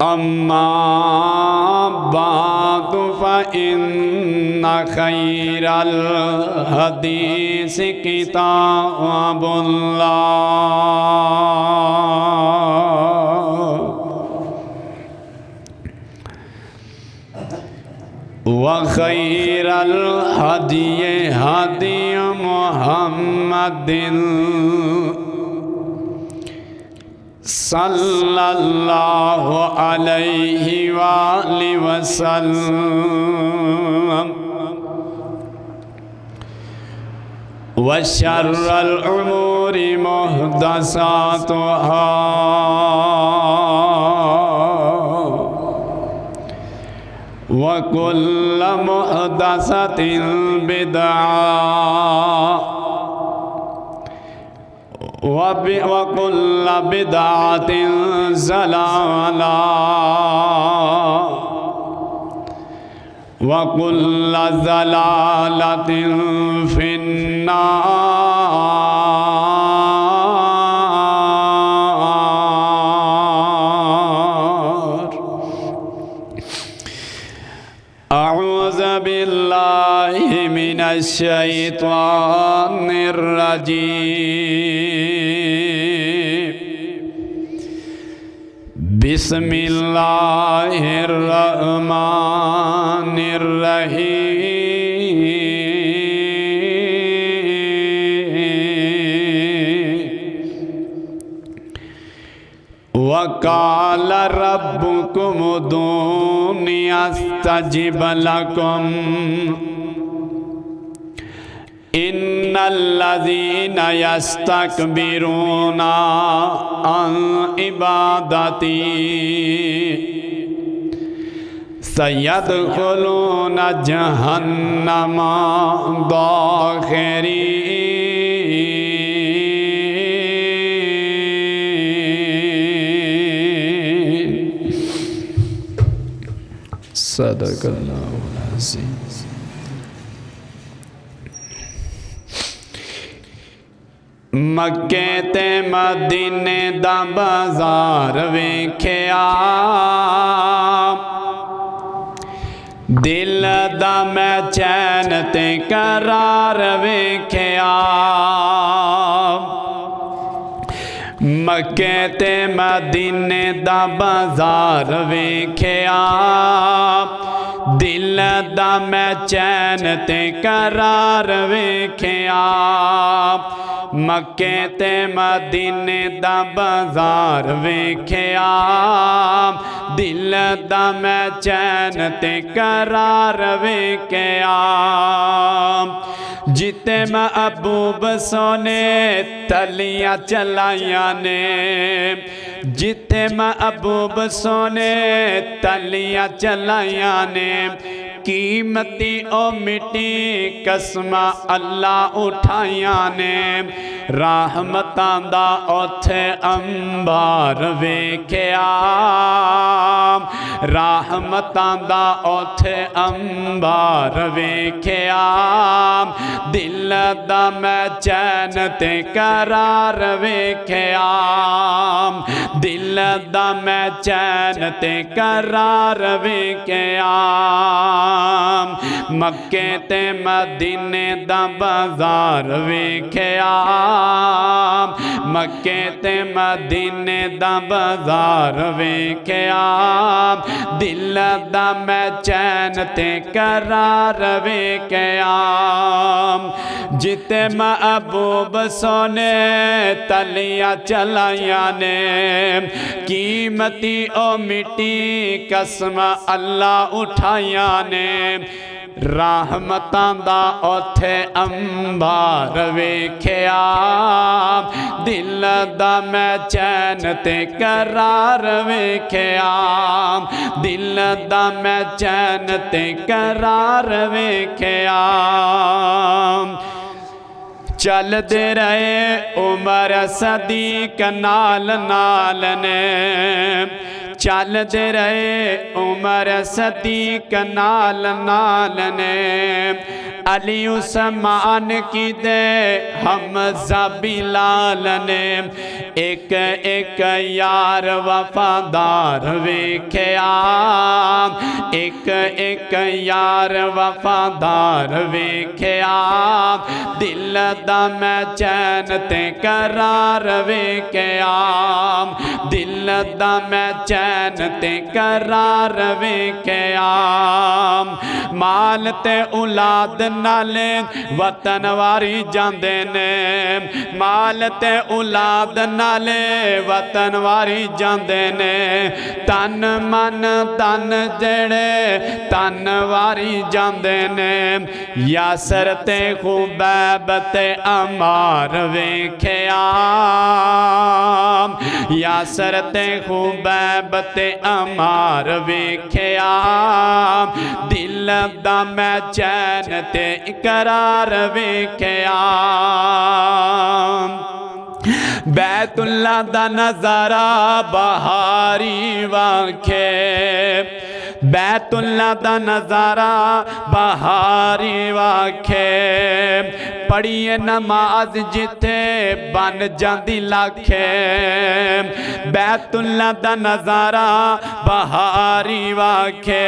أما بعد فإن خير الحديث كتاب الله وخير الهدي هدي محمد صلى الله عليه وآله وسلم وشر الأمور محدثاتها وكل محدثة بدعة وكل بدعة ضلالة وكل ضلالة في النار. أعوذ بالله من الشيطان الرجيم. بسم الله الرحمن الرحيم. وقال ربكم ادعوني استجب لكم إن الذين يستكبرون عن عبادتي سيدخلون جهنم داخرين. صدق الله العظيم. مکے تے مدینے دا بازار ویکھیا دل دا میں چین تے قرار ویکھیا مکے تے مدینے دا بازار ویکھیا دل دا میں چین تے قرار ویکھیا مکے تے مدینے دا بازار ویکھیا دل دا میں چین تے قرار ویکھیا جتے محبوب سونے تلیاں چلائیاں نے جتے محبوب سونے تلیاں چلائیاں نے قیمتی او مٹی قسمہ اللہ اٹھائیاں نے رحمتاں دا اوتھے انبار ویکھیا رحمتاں دا اوتھے انبار ویکھیا دل دا میں چین تے قرار ویکھیا دل دا میں چین تے قرار ویکھیا مکے تے مدینے دا بازار ویکھیا مکے تے مدینے دا بازار ویکھیا دل دا میں چین تے قرار ویکھیا جتے محبوب سونے تلیاں چلائیاں نے قیمتی او مٹی قسم اللہ اٹھائیاں نے رحمتاں دا اوتھے انبار ویکھیا دل دا میں چین تے قرار ویکھیا دل دا میں چین تے قرار ویکھیا چل دے رہے عمر صدیق نال نال نے چل دے رہے عمر صدیق نال نال نے علی عثمان کی دے حمزہ بلال نے ایک ایک یار وفادار ویکھیا ایک ایک یار وفادار ویکھیا دل دا میں چین تے قرار ویکھیا دل دا میں چین تے قرار ویکھیا مال تے اولاد نالے وطن واری جاندے نے مال تے اولاد نالے وطن واری جاندے نے تن من تن جڑے تن واری جاندے نے یاسر تے خبیب تے عمار ویکھیا یاسر تے خبیب تے عمار ویکھیا دل دا میں چین تے اقرار ویکھیا بیت اللہ دا نظارہ بہاری واکھے بیت اللہ دا نظارہ بہاری واکھے پڑھیے نماز جتے بن جاندی لاکھے بیت اللہ دا نظارہ بہاری واکھے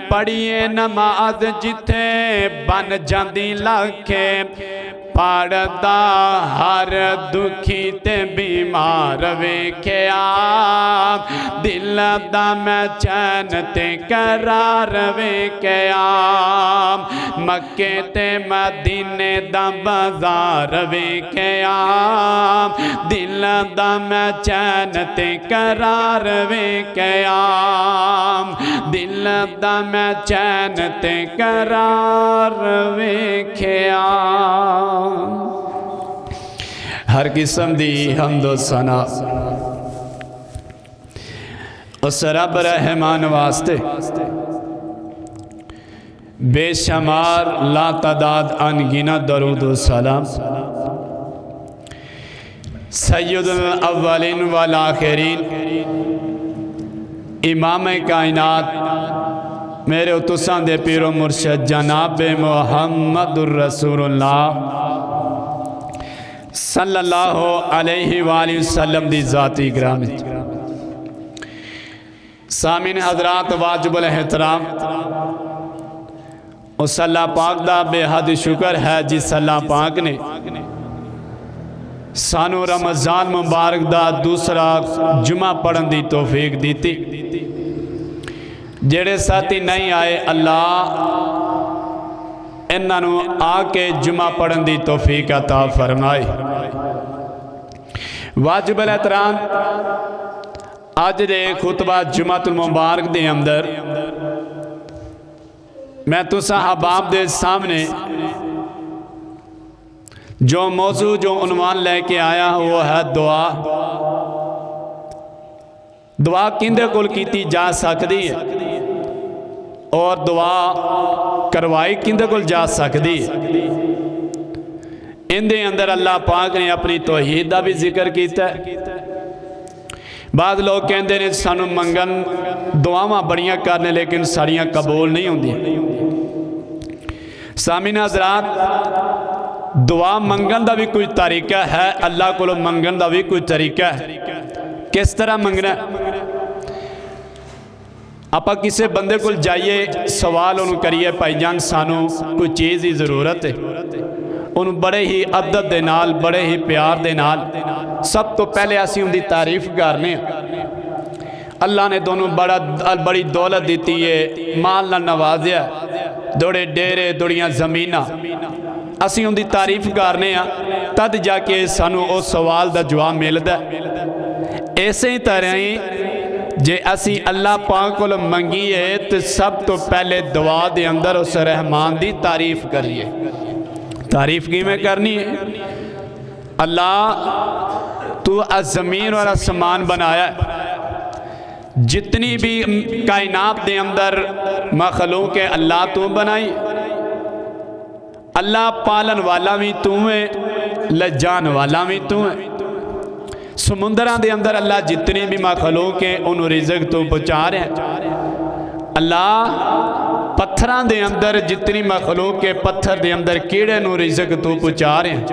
پڑھیے نماز جتے بن جاندی لاکھے پڑھدا ہر دکھی تے بیمار ویکھیا دل دا میں چین تے قرار ویکھیا مکے تے مدینے دا بازار ویکھیا دل دا میں چین تے قرار ویکھیا دل دا میں چین تے قرار ویکھیا ہر قسم دی حمد و ثنا اس رب رحمان واسطے بے شمار لا تعداد انگنت درود و سلام سید الاولین والآخرین امام کائنات میرے اتسان دے پیر و مرشد جناب محمد الرسول اللہ صلی اللہ علیہ وآلہ وسلم دی ذاتی گرامی سامعین حضرات واجب الاحترام اس اللہ پاک دا بے حد شکر ہے جس اللہ پاک نے سانو رمضان مبارک دا دوسرا جمعہ پڑھن دی توفیق دیتی جڑے ساتھی نہیں آئے اللہ انہوں آ کے جمعہ پڑھن دی توفیق عطا فرمائے واجب الاحترام آج دے خطبہ جمعہ المبارک دے اندر میں تو صحاباب دے سامنے جو موضوع جو عنوان لے کے آیا وہ ہے دعا دعا کندے کول کیتی جا سکتی ہے اور دعا کروائی کندے کول جا سکتی ہے ان دے اندر اللہ پاک نے اپنی توحید دا بھی ذکر کیتا ہے بعض لوگ کہندے نے سانو منگن دعاواں بڑیاں کرنے لیکن ساریاں قبول نہیں ہوندی سامعین حضرات دعا منگن دا بھی کوئی طریقہ ہے اللہ کو منگن دا بھی کوئی طریقہ ہے کس طرح منگنا ہے آپ کسے بندے کو جائیے سوال انہوں کریے پائی جان سانو کوئی چیز ہی ضرورت ہے انہوں بڑے ہی عدد دے نال بڑے ہی پیار دے نال سب تو پہلے ایسی ان دی تعریف کرنے اللہ نے دونوں بڑی دولت دیتی ہے مال نہ نوازیا دوڑے ڈیرے دوڑیاں زمینہ اسی ان دی تعریف کرنے تد جا کے سانو او سوال دا جواب ملدا ایسے ہی طرح جے اسی اللہ پاک کو منگیے تو سب تو پہلے دعا دے اندر اس رحمان دی تعریف کریے تعریف کی میں کرنی ہے اللہ تو زمین اور آسمان بنایا ہے جتنی بھی کائنات دے اندر مخلوق ہے اللہ تو بنائی اللہ پالن والا بھی تو ہے لجان والا بھی تو ہے سمندران دے اندر اللہ جتنی بھی مخلوق ہیں انہوں رزق تو پہنچا رہے ہیں اللہ پتھراں دے اندر جتنی مخلوق کے پتھر دے اندر کیڑے نو رزق تو پہنچا رہے ہیں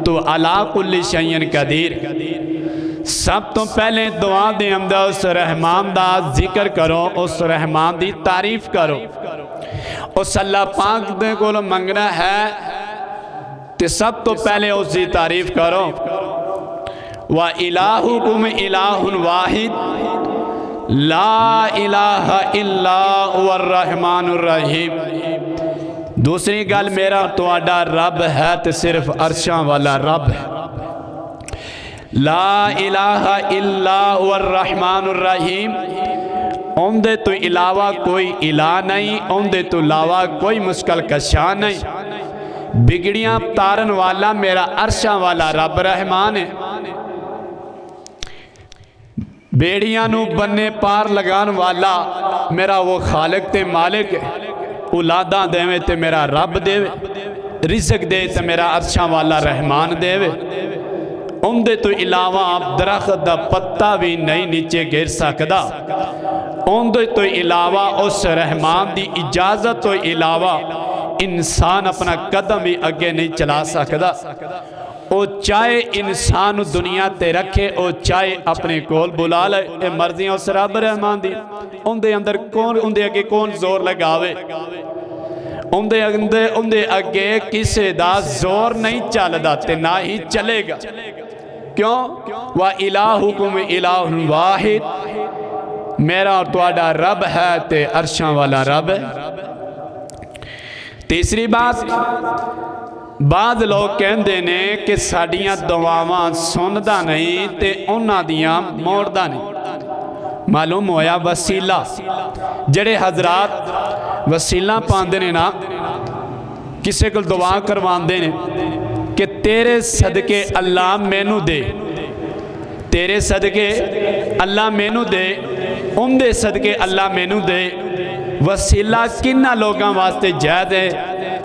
تو علا کل شیء قدیر۔ سب تو پہلے دعا دے اندر اس رحمان دا ذکر کرو، اس رحمان دی تعریف کرو، اس اللہ پاک دے کو منگنا ہے تے سب تو پہلے اس دی تعریف کرو۔ وَإِلَٰهُكُمْ إِلَٰهٌ وَاحِدٌ لَا إِلَٰهَ إِلَّا هُوَ الرَّحْمَٰنُ الرَّحِيمُ۔ دوسری گل میرا تواڈا رب ہے تے صرف عرشاں والا رب ہے۔ لا الہ الا هو الرحمن الرحیم، ان دے تو علاوہ کوئی الہ نہیں، ان دے تو علاوہ کوئی مشکل کشاں نہیں، بگڑیاں تارن والا میرا عرشاں والا رب رحمان ہے، بیڑیاں نو بننے پار لگان والا میرا وہ خالق تے مالک ہے، اولاداں دے تے میرا رب دے، رزق دے تے میرا عرشاں والا رحمان دے، ان دے تو علاوہ درخت دا پتہ بھی نہیں نیچے گر سکدا، ان دے تو علاوہ اس رحمان دی اجازت تو علاوہ انسان اپنا قدم بھی اگے نہیں چلا سکدا۔ او چاہے انسان دنیا تے رکھے، او چاہے اپنے کول بلا لے، اے مرضیاں اس رب رحمان دی، ان دے اندر کون، ان دے اگے کون زور لگاوے، ان دے اگے کسے دا زور نہیں چل دا تے نہ ہی چلے گا۔ کیوں؟ وَإِلَٰهُكُمْ إِلَٰهٌ وَاحِدٌ، میرا اور تواڈا رب ہے تے عرشاں والا رب ہے۔ تیسری بات، بعض لوگ کہندے نے کہ ساڈیاں دعاواں سندا نہیں تے انہاں دیاں موڑدا نہیں۔ معلوم ہویا وسیلہ، جڑے حضرات وسیلہ پاندے نے نا، کسے کو دعا کرواندے نے کہ تیرے صدقے اللہ مینو دے، تیرے صدقے اللہ مینو دے، ان دے صدقے اللہ مینو دے، وسیلہ کنہ لوگاں واسطے جائز ہے؟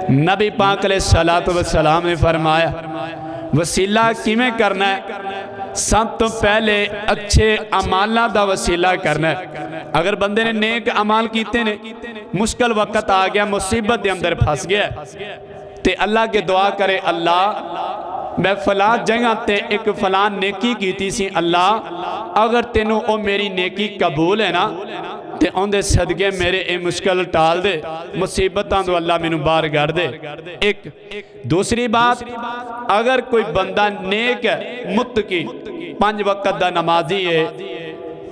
نبی پاک علیہ السلام نے فرمایا وسیلہ کیویں کرنا ہے؟ سب تو پہلے اچھے عمالہ دا وسیلہ کرنا ہے۔ اگر بندے نے نیک عمال کیتے نے، مشکل وقت آ گیا، مصیبت دے اندر پھنس گیا تے اللہ کے دعا کرے، اللہ میں فلاں جگہ تے ایک فلاں نیکی کیتی سی، اللہ اگر تینوں او میری نیکی قبول ہے نا تے ان دے صدقے میرے اے مشکل ٹال دے، مصیبتاں تو اللہ مینوں باہر کر دے۔ ایک دوسری بات، اگر کوئی بندہ نیک ہے، متقی، 5 وقت دا نمازی ہے،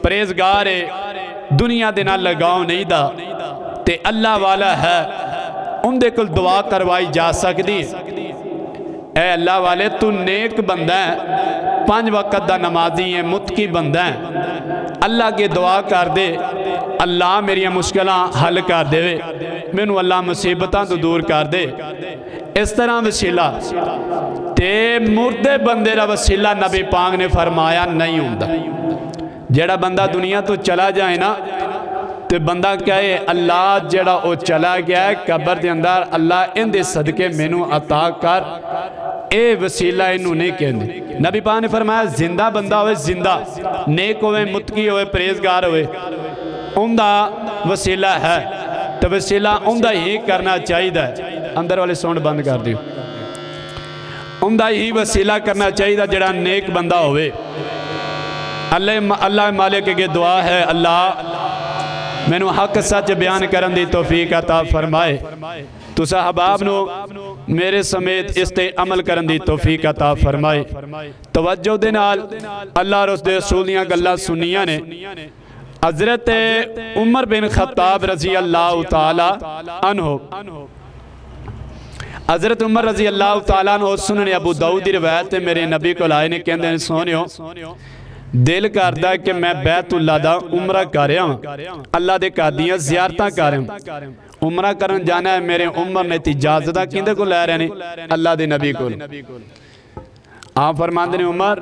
پریزگار ہے، دنیا دے نال لگاؤ نہیں دا تے اللہ والا ہے، ان دے کل دعا کروائی جا سکتی، اے اللہ والے تو نیک بندہ ہے، 5 وقت دا نمازی ہے، متقی بندہ ہے، اللہ کے دعا کر دے، اللہ میری مشکلیں حل کر دے، مینوں اللہ مصیبتاں تو دور کر دے۔ اس طرح وسیلہ تے مردے بندے دا وسیلہ نبی پاک نے فرمایا نہیں ہوندا۔ جڑا بندہ دنیا تو چلا جائے نا تے بندہ کہے اللہ جڑا او چلا گیا ہے قبر دے اندر، اللہ ان دے صدقے مینوں عطا کر، اے وسیلہ انہوں نہیں کہنے۔ نبی پاک نے فرمایا زندہ بندہ ہوئے، زندہ نیک ہوئے، متقی ہوئے، پریزگار ہوئے، ان دا وسیلہ ہے تو وسیلہ ان دا ہی کرنا چاہیے دا ہے۔ اندر والے ساؤنڈ بند کر دیو۔ ان دا ہی وسیلہ کرنا چاہیے دا جڑا نیک بندہ ہوئے۔ اللہ مالک کے دعا ہے اللہ میں نو حق سچ بیان کرن دی توفیق عطا فرمائے، تو صحباب نو میرے سمیت اس تے عمل کرن دی توفیق عطا فرمائے۔ توجہ دے نال اللہ رس دے رسولیاں گلہ سنیاں نے حضرت عمر بن خطاب رضی اللہ تعالی عنہ، حضرت عمر رضی اللہ تعالیٰ عنہ سنن ابو داؤد دی روایت میرے نبی کو لائے نے کہندے ہیں سونیو دل کردا کہ میں بیت اللہ دا عمرہ کر رہا ہوں، اللہ دے قادیاں زیارتاں کر رہا ہوں، عمرہ کرن جانا ہے۔ میرے عمر نے اجازت کیندے کو لے رہے نے؟ اللہ دے نبی کو۔ آپ فرماندے نے عمر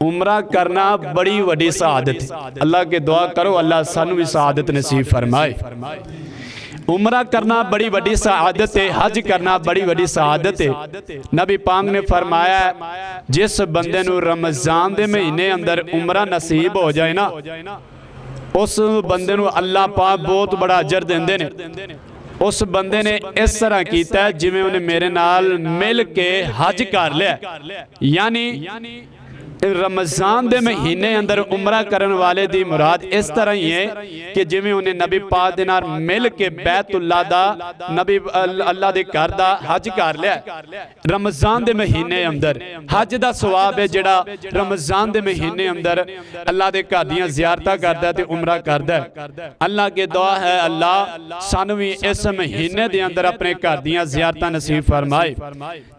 عمرہ کرنا بڑی وڈی سعادت ہے، اللہ کے دعا کرو اللہ سانو بھی سعادت نصیب فرمائے۔ عمرہ کرنا بڑی وڈی سعادت ہے، حج کرنا بڑی وڈی سعادت ہے۔ نبی پاک نے فرمایا جس بندے نو رمضان دے مہینے اندر عمرہ نصیب ہو جائے نا، اس بندے نو اللہ پاک بہت بڑا اجر دیندے نے۔ اس بندے نے اس طرح کیتا ہے جویں انہیں میرے نال مل کے حج کر لیا. یعنی رمضان دے مہینے اندر عمرہ کرن والے دی مراد اس طرح ہی ہے کہ جویں انہیں نبی پاک دے نال مل کے بیت اللہ دا نبی اللہ دے گھر دا حج کر لیا. رمضان دے مہینے اندر حج دا ثواب ہے جڑا رمضان دے مہینے اندر اللہ دے گھر دیاں زیارتاں کردا ہے تے عمرہ کردا ہے. اللہ کے دعا ہے اللہ سانوں وی اس مہینے دے اندر اپنے گھر دیاں زیارتاں نصیب فرمائے.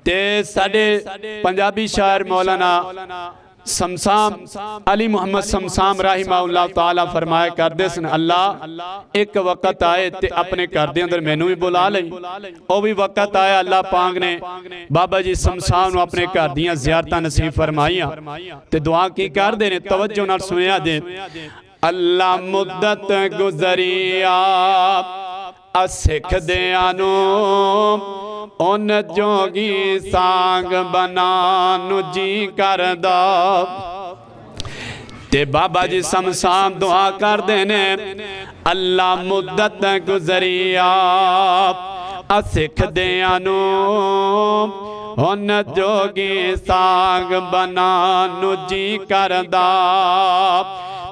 تے ساڈے پنجابی شاعر مولانا سمسام علی محمد سمسام رحمہ اللہ تعالیٰ فرمایا کردے سن اللہ ایک وقت آئے تے اپنے گھر دے اندر مینوں بھی بلا لئی. او بھی وقت آیا اللہ پاک نے بابا جی سمسام نو اپنے گھر دیاں زیارتاں نصیب فرمائیاں تے دعا کی کر دے نے توجہ نال سنیا جے. اللہ مدت گزری آپ سکھ دیانو ان جوگی سانگ بنانو جی کردہ. تے بابا جی سمسام دعا کر دینے اللہ مدت گزری آپ سکھ دیانو ان جوگی سانگ بنانو جی کردہ.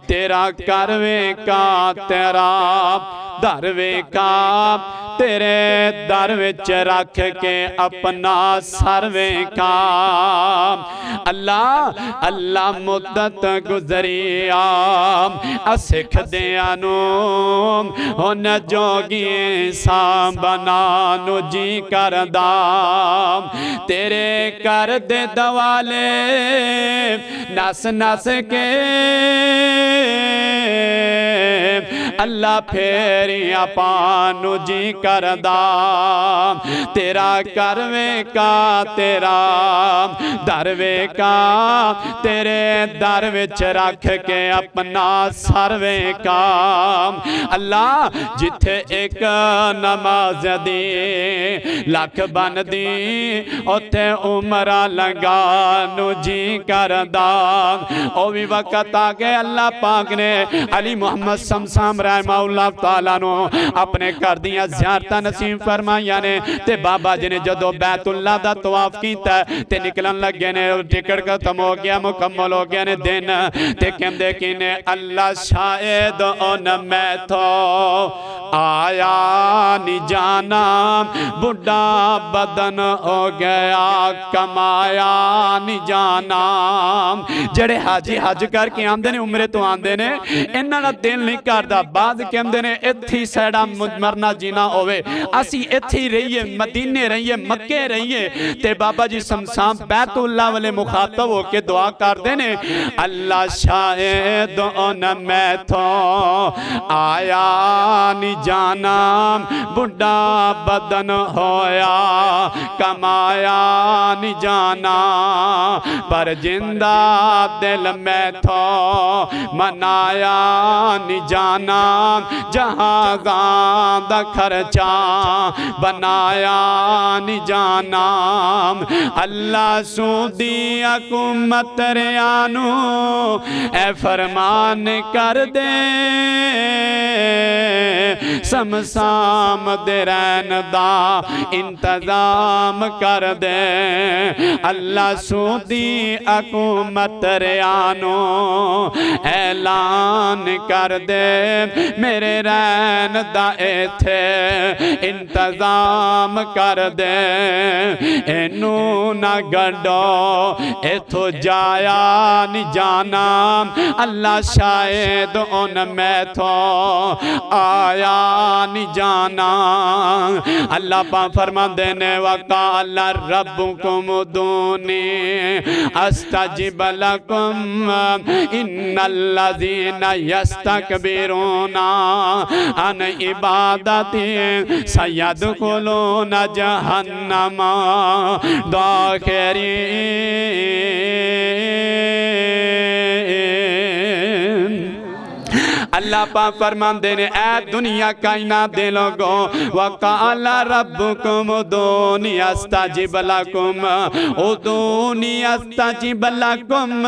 تیرا کروے کا تیرا دروے کا تیرے دروچ رکھ کے اپنا سروے کا. اللہ مدت گزری آپ سکھ دیانو ان جوگی سام بنانو جی کردہ. تیرے کر دے دوالے نس نس کے اللہ پھیریاں پانو جی کردہ. تیرا کروے کا تیرا دروے کا تیرے دروچ رکھ کے اپنا سروے کا. اللہ جتھے ایک نماز دی لکھ بن دی اتھے عمرہ لگانو جی کردہ. او بھی وقت آگے اللہ پاک نے علی محمد سمسام رحمہ اللہ تعالیٰ نو اپنے کر دیاں زیارتہ نصیب فرمائیاں نے. تے بابا جی نے جدو بیت اللہ دا طواف کیتا ہے تے نکلن لگے نے ٹکٹ ختم ہو گیا مکمل ہو گیا نے دن تے کہم دے کی نے اللہ شاید ان میں تھو آیا نی جانا بڑھا بدن ہو گیا کمایا نی جانا. جڑے حاجی حج کر کے آندے نے عمرے تو آندے نے انہاں دا دل نہیں کردا. بعد کہندے نے اتھی سیڑا مرنا جینا ہوئے اسی اتھی رہیے مدینے رہیے مکے رہیے. تے بابا جی سمسام بیت اللہ والے مخاطب ہو کے دعا کر دینے اللہ شاہد ان میں تھو آیا نی جانا بڑھا بدن ہویا کمایا نی جانا. پر زندہ دل میں تھو منایا نی جانا جہاں دا خرچہ بنایا نی جانا. اللہ سودی حکومت ریانو اے فرمان کر دے سمسام دے رین دا انتظام کر دے. اللہ سودی حکومت ریانو اعلان کر دے میرے رین دا ایتھے انتظام کر دے. اینو نہ گڑو ایتھو جایا نی جانا اللہ شاید ان میں تھو آیا نی جانا. اللہ پاک فرما دینے وقال ربکم ادونی استجب لکم ان الذین یستکبرون عن عبادتی سیدخلون جہنم داخرین. اللہ پاک فرماندے نے اے دنیا کائنات دے لوگوں وَقَالَ رَبُّكُمْ ادْعُونِي أَسْتَجِبْ لَكُمْ ادْعُونِي أَسْتَجِبْ لَكُمْ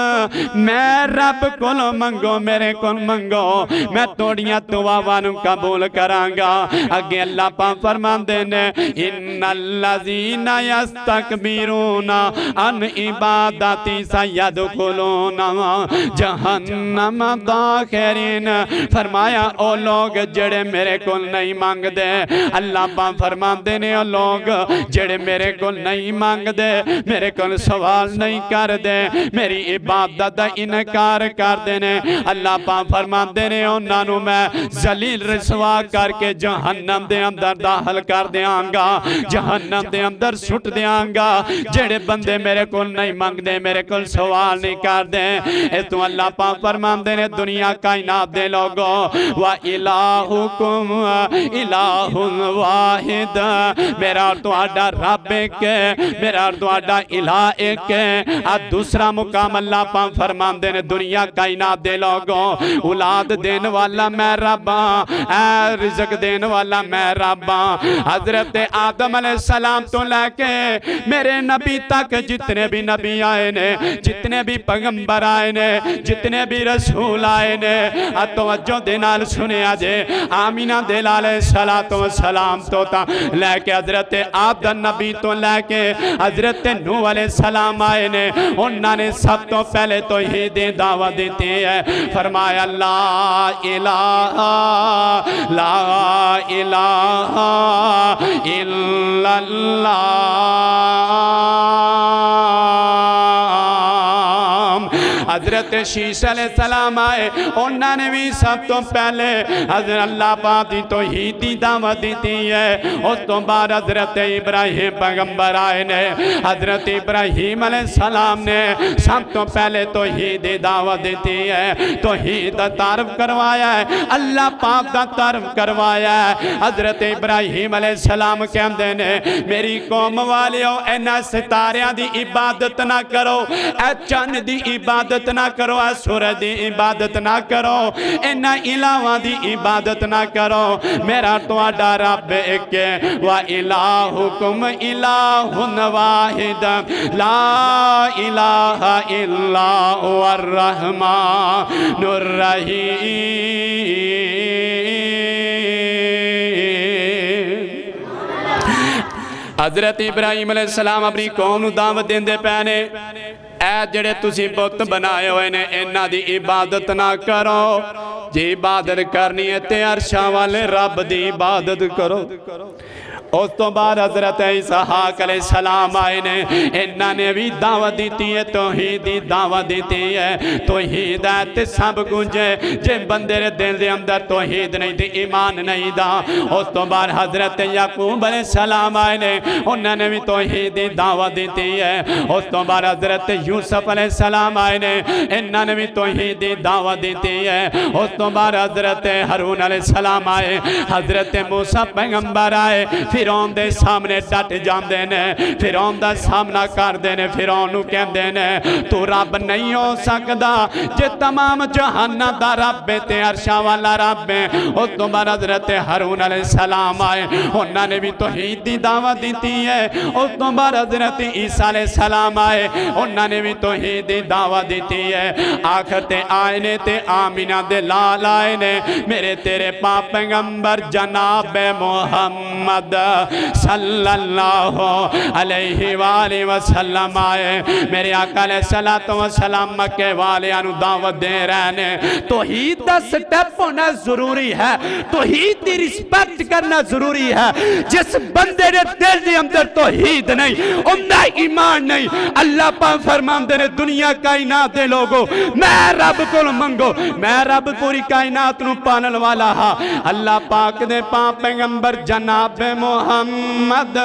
میں رب کولوں منگو میرے کول منگو میں توڑیاں دعاواں نوں قبول کراں گا اگے اللہ پاک فرماندے نے ان الذین یستکبرون عن عبادتی سیدخلون جہنم داخرین فرمایا او لوگ جڑے میرے کول نہیں مانگ دے اللہ پاک فرماندے نے او لوگ جڑے میرے کول نہیں مانگ دے میرے کول سوال نہیں کر دے میری عبادت دا انکار کر دے نے اللہ پاک فرماندے نے انہاں نوں میں ذلیل رسوا کر کے جہنم دے اندر داخل کر دیاں گا جہنم دے اندر سٹ دیاں گا جڑے بندے میرے کول نہیں مانگ دے میرے کول سوال نہیں کر دے اے تو اللہ پاک فرماندے نے دنیا کائنات دے لوگوں وَإِلَٰهُكُمْ إِلَٰهٌ وَاحِدٌ میرا اور تہاڈا رب ایک ہے میرا اور تہاڈا الہ ایک ہے دوسرا مقام اللہ پاک فرماندے نے دنیا کائنات دے لوگوں اولاد دین والا میں رب اے رزق دین والا میں رب حضرت آدم علیہ السلام تو لے کے میرے نبی تک جتنے بھی نبی آئے نے جتنے بھی پیغمبر آئے نے جتنے بھی رسول آئے نے توجہ دے نال سنیا جے آمینہ دل علیہ السلام تو تا لے کے حضرت آدم نبی تو لے کے حضرت نوح علیہ السلام آئے نے انہوں نے سب تو پہلے توحید دعوت دیتی ہے فرمایا لا الہ الا اللہ حضرت شیش علیہ السلام آئے انہوں نے بھی سب تو پہلے حضرت اللہ پاک دی توحید دی دعوت دیتی ہے اس تو بعد حضرت ابراہیم پیغمبر آئے نے حضرت ابراہیم علیہ السلام نے سب تو پہلے توحید دی دعوت دیتی ہے توحید دا تعارف کروایا ہے اللہ پاک دا تعارف کروایا ہے حضرت ابراہیم علیہ السلام کہندے نے میری قوم والیو اینا ستاریاں دی عبادت نہ کرو اے چند دی عبادت نہ کرو اے سورج دی عبادت نہ کرو اینا الہواں دی عبادت نہ کرو میرا تہاڈا رب ایک ہے وَإِلَٰهُكُمْ إِلَٰهٌ وَاحِدٌ لَا إِلَٰهَ إِلَّا هُوَ الرَّحْمَٰنُ الرَّحِيمُ حضرت ابراہیم علیہ السلام اپنی قوم نوں دعوت دیندے پے نے اے جڑے تسی بت بنائے ہوئے نے انہاں دی عبادت نہ کرو جی عبادت کرنی ہے تے عرشاں والے رب دی عبادت کرو اس تو بعد حضرت اسحاق علیہ السلام آئے نے انہاں نے بھی دعوت دیتی ہے توحید دی دعوت دیتی ہے توحید ہے تے سب گنجے جے بندے رے دل دے اندر توحید نہیں دی ایمان نہیں دا اس تو بعد حضرت یعقوب علیہ السلام آئے نے انہاں نے بھی توحید دی دعوت دیتی ہے اس تو بعد حضرت یوسف علیہ السلام آئے نے انہاں نے بھی توحید دی دعوت دیتی ہے اس تو بعد حضرت ہارون علیہ السلام آئے حضرت موسیٰ پیغمبر آئے فیرون دے سامنے ڈٹ جاندے نے فیرون دا سامنا کر دے نے فیرون نو کہندے نے تو رب نہیں ہو سکدا جے تمام جہان دا رب تے عرشاں والا رب ہے اس تو بعد حضرت ہارون علیہ السلام آئے انہاں نے بھی توحید دی دعوت دیتی ہے اس تو بعد حضرت عیسیٰ علیہ السلام آئے انہاں نے بھی توحید دی دعوت دیتی ہے آخر تے آئے نے تے آمینہ دے لال آئے نے میرے تیرے پاک پیغمبر جناب محمد صلی اللہ علیہ وآلہ وسلم آئے میرے آقا علیہ السلام مکہ والے انو دعوت دے رہنے توحید دا سٹیپ ہونا ضروری ہے توحید دی رسپیکٹ کرنا ضروری ہے جس بندے نے دل دے اندر توحید نہیں اندہ ایمان نہیں اللہ پاک فرماندے نے دنیا کائنات دے لوگو میں رب کو منگو میں رب پوری کائنات نو پانل والا ہاں اللہ پاک دے پاک پیغمبر جناب محمد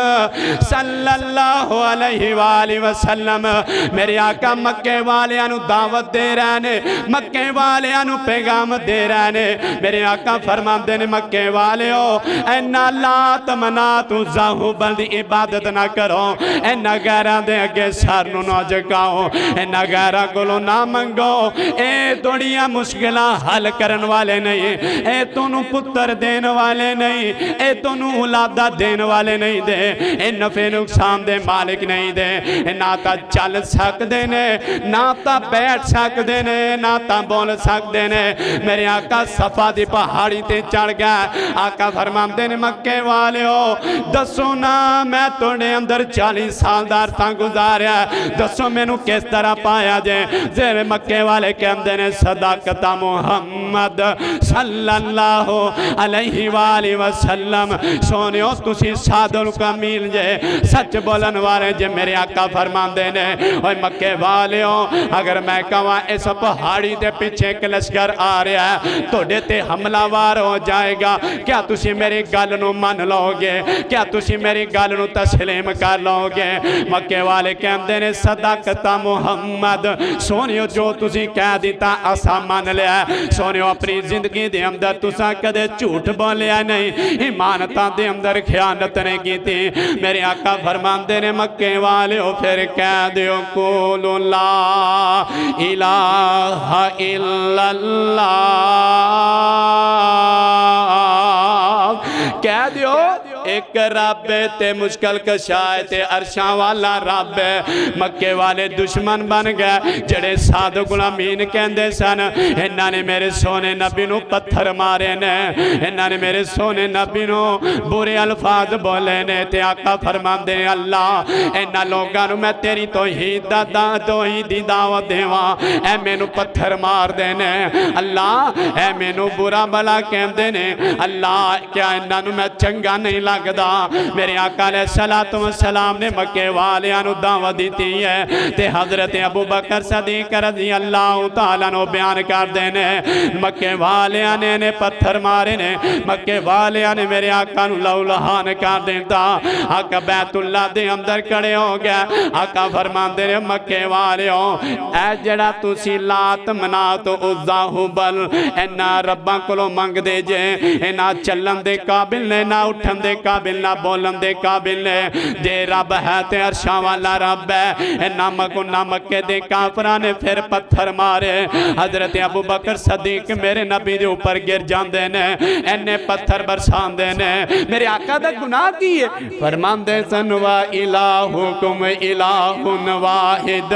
صلی اللہ علیہ وآلہ وسلم میرے آقا مکہ والیاں دعوت دے رہنے مکہ والیاں پیغام دے رہنے میرے آقا فرماندے نے مکہ والیو اینا لات منات زاہو بلدی عبادت نہ کرو اینا غیران دے اگے سارنو نہ جگاؤ اینا غیران کلو نہ منگو اے دوڑیاں مشکلہ حل کرن والے نہیں، اے تونوں پتر دین والے نہیں، اے تونوں اولادہ دین والے نہیں دے، اے نفع نقصان دے مالک نہیں دے، اے نہ تا چل سکدے نے، نہ تا بیٹھ سکدے نے، نہ تا بول سکدے نے۔ میرے آقا صفا دی پہاڑی تے چڑھ گیا، آقا فرماندے نے مکے والیو دسو نا میں توڑے اندر 40 سال دار تھا گزاریا، دسو میں نو کس طرح پایا جے؟ زیر مکے والے کے اندر نے صداقت محمد صلی اللہ علیہ وآلہ وسلم، سونیو تسی سادر کا میل جے سچ بولن والے جے۔ میرے آقا فرماندے نے اوہ مکے والیو اگر میں کہاں اس پہاڑی دے پیچھے ایک لشکر آ رہا ہے توڑے تے حملہ وار ہو جائے گا، کیا تسی میری گل نو من لو گے؟ کیا تسی میری گل نو تسلیم کر لو گے؟ مکے والے کہندے نے صداقت محمد، سونیو جو تسی کہہ دیتا اسا مان لیا، سونیو اپنی زندگی دے اندر تسا کدے جھوٹ بولیا نہیں، ایمانتاں دے اندر خیانت نہیں کی تھی۔ میرے آقا فرماندے نے مکے والے پھر کہہ دیو قولوا لا الہ الا اللہ، کہہ دیو ایک رب تے مشکل کشائے تے عرشاں والا رب۔ مکے والے دشمن بن گئے جڑے ساد غلامین کہندے سن، انہاں نے میرے سونے نبی نو پتھر مارے نے، انہاں نے میرے سونے نبی نو برے الفاظ بولے نے۔ تے آقا فرماندے اللہ انہاں لوگاں نو میں تیری توحید دی دعوت دیواں، اے مینوں پتھر مار دینے، اللہ اے مینوں برا بلا کہندے نے، اللہ کیا انہاں نو میں چنگا نہیں لگدا؟ میرے آقا علیہ السلام نے مکے والیاں نو دعوت دیتی ہے تے حضرت ابو بکر صدیق رضی اللہ تعالیٰ نو بیان کر دینے، مکے والیاں نے پتھر مارے نے، مکے والیاں نے میرے آقا نو لہو لہان کر دیتا۔ آقا بیت اللہ دے اندر کڑے ہو گیا، آقا فرماندے نے مکے والیوں اے جڑا تسی لات منات عزا حبل اینا رباں کلو منگ دے جے، اینا چلن دے قابل نے، نہ اٹھن دے قابل، نہ بولن دے قابل نے، جے رب ہے تے عرشاں والا رب ہے۔ اینا مکے دے کافران نے پھر پتھر مارے، حضرت ابو بکر صدیق میرے نبی دے اوپر گر جاندے نے، اینے پتھر برسان دے نے۔ میرے آقا دا گناہ کیے فرماندے سن وَإِلَٰهُكُمْ إِلَٰهٌ وَاحِدٌ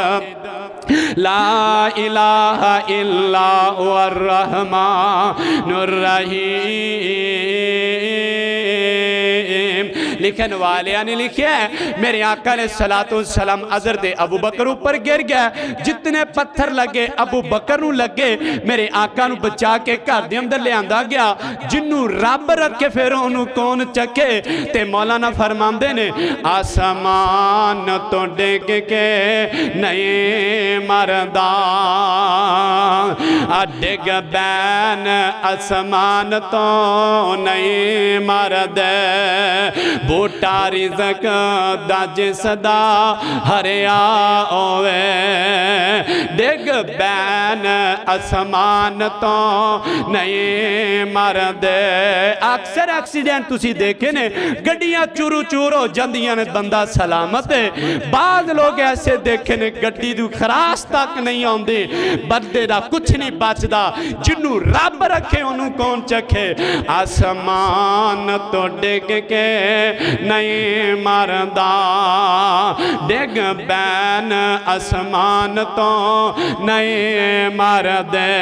لا الہ الا هو الرحمن الرحیم۔ لکھن والیاں نے لکھیا ہے میرے آقا علیہ السلام حضرت ابو بکر اوپر گر گیا، جتنے پتھر لگے ابو بکر نو لگے، میرے آقا نو بچا کے گھر دے اندر لے آندا گیا، جنوں رب رکھے پھر انہوں کون چکے؟ تے مولانا فرماندے نے آسمان تو ڈگ کے نہیں مردا، ڈگ بین آسمان تو نہیں مردے، بوٹا رزق دا جس دا ہریا ہوئے، ڈگ بین آسمان تو نہیں مردے۔ اکثر ایکسیڈنٹ تسی دیکھے نے گڈیاں چورو چور ہو جاندیاں نے، بندہ سلامت ہے، بعض لوگ ایسے دیکھے نے گڈی دو خراس تک نہیں آندے، بندے دا کچھ نہیں بچدا، جنوں رب رکھے انہوں کون چکھے؟ آسمان تو ڈگ کے نہیں مردا، ڈگ بین آسمان تو نہیں مردے،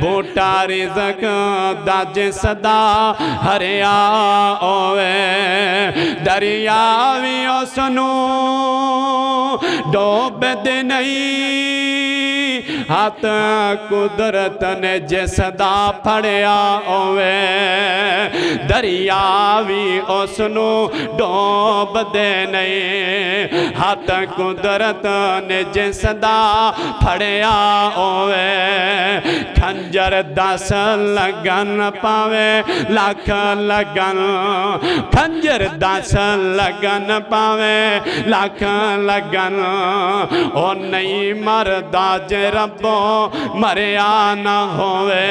بوٹا رزق دا جس دا ہریا ہوئے، دریاوی اسنو ڈوب دے نہیں، ہاتھ قدرت نے جس دا پھڑیا ہوئے، دریاوی اسنو ڈوب دے نہیں، ہاتھ قدرت نے جس دا پھڑیا ہوئے، کھنجر 10 لگن پاوے لاکھ لگن، کھنجر 10 لگن پاوے لاکھ لگن، او نہیں مردا جے ربوں مریا نہ ہوئے۔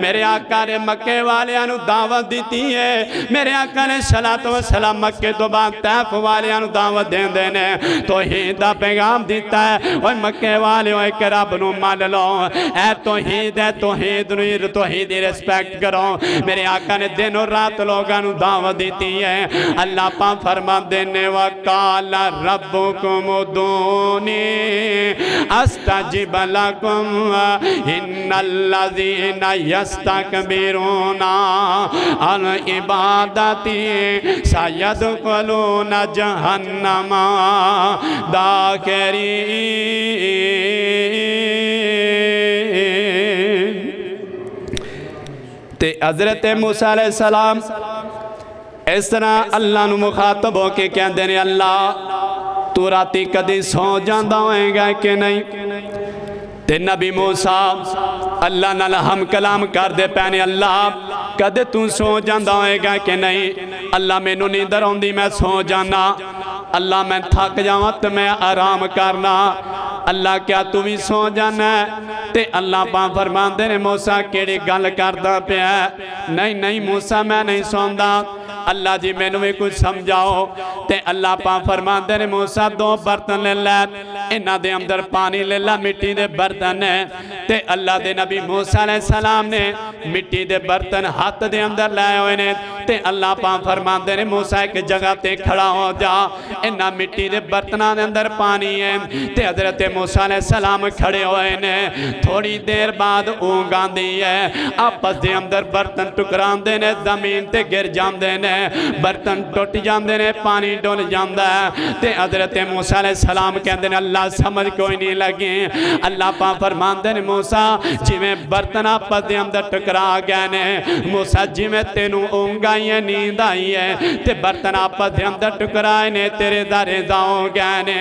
میرے آقا نے مکے والیاں نو دعوت دیتی ہے میرے آقا نے صلاۃ و سلام مکے تو بعد طائف والیاں نو دعوت دین دینے توحید دا پیغام دیتا ہے اوہ مکے والے اوہ ایک رب نو مان لو اے توحید ہے توحید ریسپیکٹ کرو میرے آقا نے دن اور رات لوگاں نو دعوت دیتی ہے اللہ پاک فرما دینے وَقَالَ رَبُّكُمُ ادْعُونِي أَسْتَجِبْ لَكُمْ إِنَّ الَّذِينَ يَسْتَكْبِرُونَ عَنْ عِبَادَتِي سَيَدْخُلُونَ جَهَنَّمَ دَاخِرِينَ تے حضرت موسیٰ علیہ السلام اس طرح اللہ نو مخاطب ہو کے کہہ دینے اللہ تو راتی کدی سو جاندہ ہوئے گا کہ نہیں تے نبی موسیٰ اللہ نال ہم کلام کر دے پہنے اللہ کدے تو سو جاندہ ہوئے گا کہ نہیں اللہ میں نو نیندر ہوندی میں سو جانا اللہ میں تھک جاؤں تو میں آرام کرنا اللہ کیا تو بھی سو جانا ہے تے اللہ پاک فرمان دے نے موسیٰ کیڑی گل کردہ پہ ہے نہیں موسیٰ میں نہیں سوندہ اللہ جی میں نوے کچھ سمجھاؤ تے اللہ پاک فرمان دے نے موسیٰ دو برتن لے لے انہا دے اندر پانی لے لے مٹی دے برتن ہے تے اللہ دے نبی موسیٰ علیہ السلام نے مٹی دے برتن ہاتھ دے اندر لائے ہوئے نے تے اللہ پاک فرمان دے نے موسیٰ ایک جگہ تے کھڑا ہو جا انہا مٹی دے برتنہ دے اندر پانی ہے تے حضرت موسیٰ علیہ السلام کھڑے ہوئے نے تھوڑی دیر بعد اونگان دی ہے آپس دے اندر برتن ٹکران دے نے زمین تے گر جان دے نے برتن ٹوٹ جان دے نے پانی ڈول جان دے تے حضرت موسیٰ علیہ السلام کہندے نے اللہ سمجھ کوئی نہیں لگے اللہ پاک فرمان دے نے موسیٰ جی میں برتن آپس دے اندر ٹکرا گئے نے موسیٰ جی میں تینوں اونگائی ہے نیند آئی ہے تے برتن آپس دے اندر ٹکرائے نے تیرے دارے جاؤ گئے نے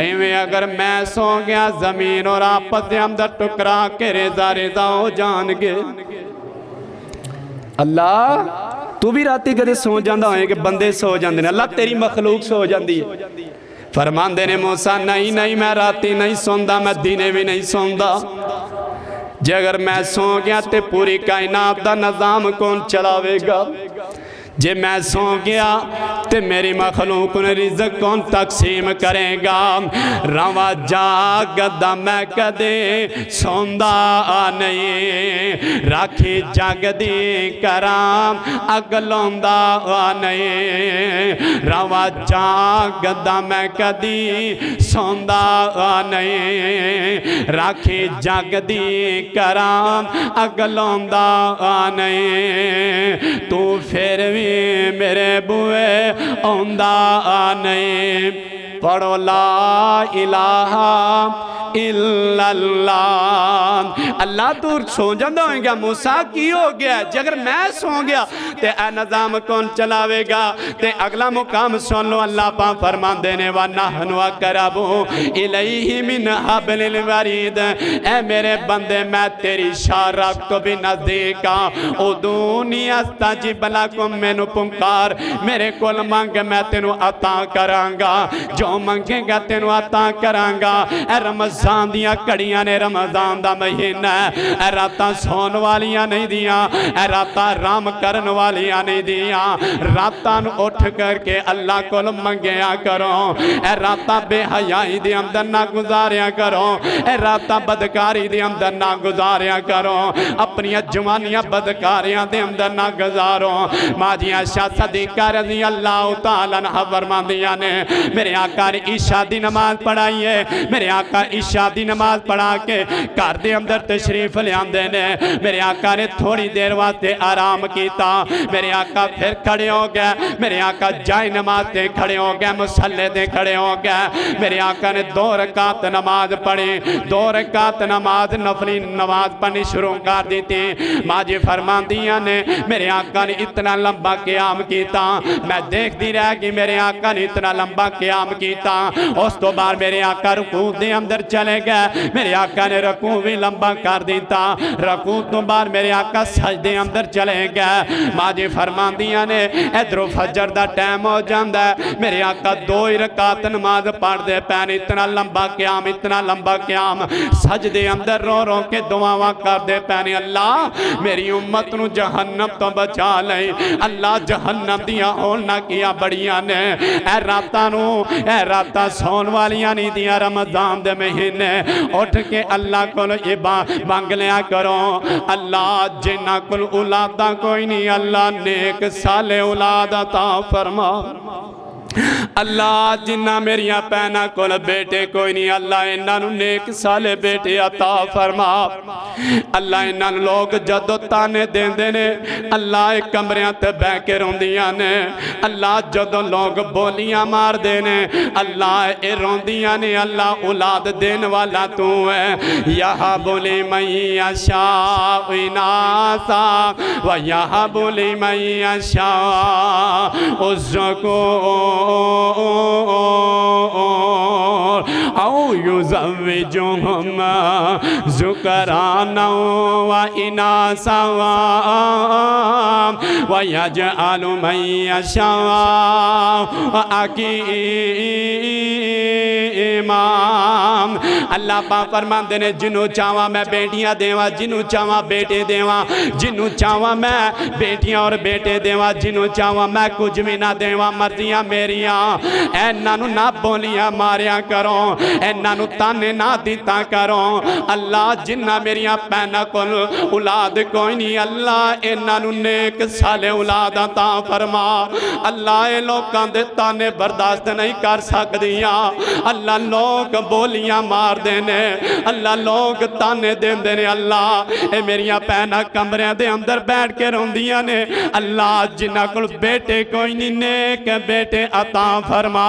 ایویں اگر میں سو گیا زمین اور آپس دے اندر ٹکرا کے ریزہ ریزہ ہو جان گے اللہ تو بھی راتی کدے سو جاندہ ہوئے کہ بندے سو جاندے نے اللہ تیری مخلوق سو جاندی ہے فرمان دے نے موسیٰ نہیں میں راتی نہیں سوندہ میں دینے بھی نہیں سوندہ جے اگر میں سو گیا تے پوری کائنات دا نظام کون چلاوے گا جے میں سو گیا تے میری مخلوق نے رزق کون تقسیم کرے گا روا جاگ دا میں کدے سوندہ نہیں راکھی جاگ دی کرام اگلوندہ نہیں روا جاگ دا میں کدی سوندہ نہیں راکھی جاگ دی کرام اگلوندہ نہیں تو پھر بھی میرے بوئے اوندہ نہیں پڑھو لا الہ الا اللہ اللہ تو سو جاندہ ہوئیں گا موسیٰ کی ہو گیا جے اگر میں سو گیا تے اے نظام کون چلاوے گا تے اگلا مقام سن لو اللہ پاک فرمان دینے وَنَحْنُ أَقْرَبُ إِلَيْهِ مِنْ حَبْلِ الْوَرِيدِ اے میرے بندے میں تیری شارک تو بھی نزدیکا اُدُونِي أَسْتَجِبْ لَكُمْ مینو پمکار میرے کول مانگ میں تینو عطا کرانگا جو مانگے گا تینو عطا کرانگا اے رمضان دیا کڑیاں نے رمضان دا مہینہ اے راتاں سون والیاں نہیں دیا اے راتاں رام کرن والیاں نہیں دیا راتاں اٹھ کر کے اللہ کو منگیا کرو اے راتاں بے حیائی دی اندر نہ گزاریا کرو اے راتاں بدکاری دی اندر نہ گزاریا کرو اپنی جوانیاں بدکاریاں دی اندر نہ گزارو ماجیاں شاہ صدیقہ رضی اللہ تعالیٰ عنہ فرماندیاں نے میرے آقا نے عشاء دی نماز پڑھائی ہے میرے آقا عشاء دی نماز پڑھا کے گھر دے اندر تشریف لے آندے نے میرے آقا نے تھوڑی دیر واسطے آرام کیتا میرے آقا پھر کھڑے ہو گئے میرے آقا جائے نماز تے کھڑے ہو گئے مصلی تے کھڑے ہو گئے میرے آقا نے 2 رکعت نماز پڑھی 2 رکعت نماز نفلی نماز پڑھنی شروع کر دی تھی ماجی فرماندیاں نے میرے آقا نے اتنا لمبا قیام کیتا میں دیکھ دی رہ گی میرے آقا نے اتنا لمبا قیام کیتا اس تو بار میرے آقا رکوع دے اندر چلے چلے گئے میرے آقا نے رکوع بھی لمبا کر دیتا رکوع تو بعد میرے آقا سجدے اندر چلے گئے ماں جی فرمان دیا نے ادھروں فجر دا ٹائم ہو جاندہ ہے میرے آقا 2 رکعت نماز پڑھ دے پین اتنا لمبا قیام سجدے اندر رو رو کے دعاواں کر دے پین اللہ میری امت نو جہنم تو بچا لیں اللہ جہنم دیا ہولنا کیا بڑیاں نے اے راتاں سون والیاں نہیں دیا رمضان دے مہینے اٹھ کے اللہ کو یہ مانگ لیا کرو اللہ جنہ کل اولادہ کوئی نہیں اللہ نیک صالح اولاد عطا فرما اللہ جنہ میریاں پینا کول بیٹے کوئی نہیں اللہ انہاں نیک صالح بیٹے عطا فرما اللہ انہاں لوگ جدو تانے دین دینے اللہ ایک کمریاں تے بہ کے روندیاں نے اللہ جدو لوگ بولیاں مار دینے اللہ اے روندیاں نے اللہ اولاد دین والا تو ہے یہاں بولی من یشاء اناثا و یہاں بولی من یشاء او یزوجہم ذکرانا و اناسا و یجعل من یشاء امام اللہ پاک فرمان دینے جنہوں چاہواں میں بیٹیاں دیواں جنہوں چاہواں بیٹے دیواں جنہوں چاہواں میں بیٹیاں اور بیٹے دیواں جنہوں چاہواں میں کچھ بھی نہ دیواں مرضیاں میریاں اینہ نو نہ بولیاں ماریا کرو اینہ نو تانے نہ دیتا کرو اللہ جنہ میریاں پہنا کل اولاد کوئی نہیں اللہ اینہ نو نیک صالح اولاد عطا فرما اللہ اے لوگاں دے تانے برداشت نہیں کر سکدیاں اللہ لوگ بولیاں مار دینے اللہ لوگ تانے دین دینے اللہ اے میریاں پہنا کمریاں دے اندر بیٹھ کے روندیاں نے اللہ جنہ کل بیٹے کوئی نہیں نیک بیٹے عطا فرما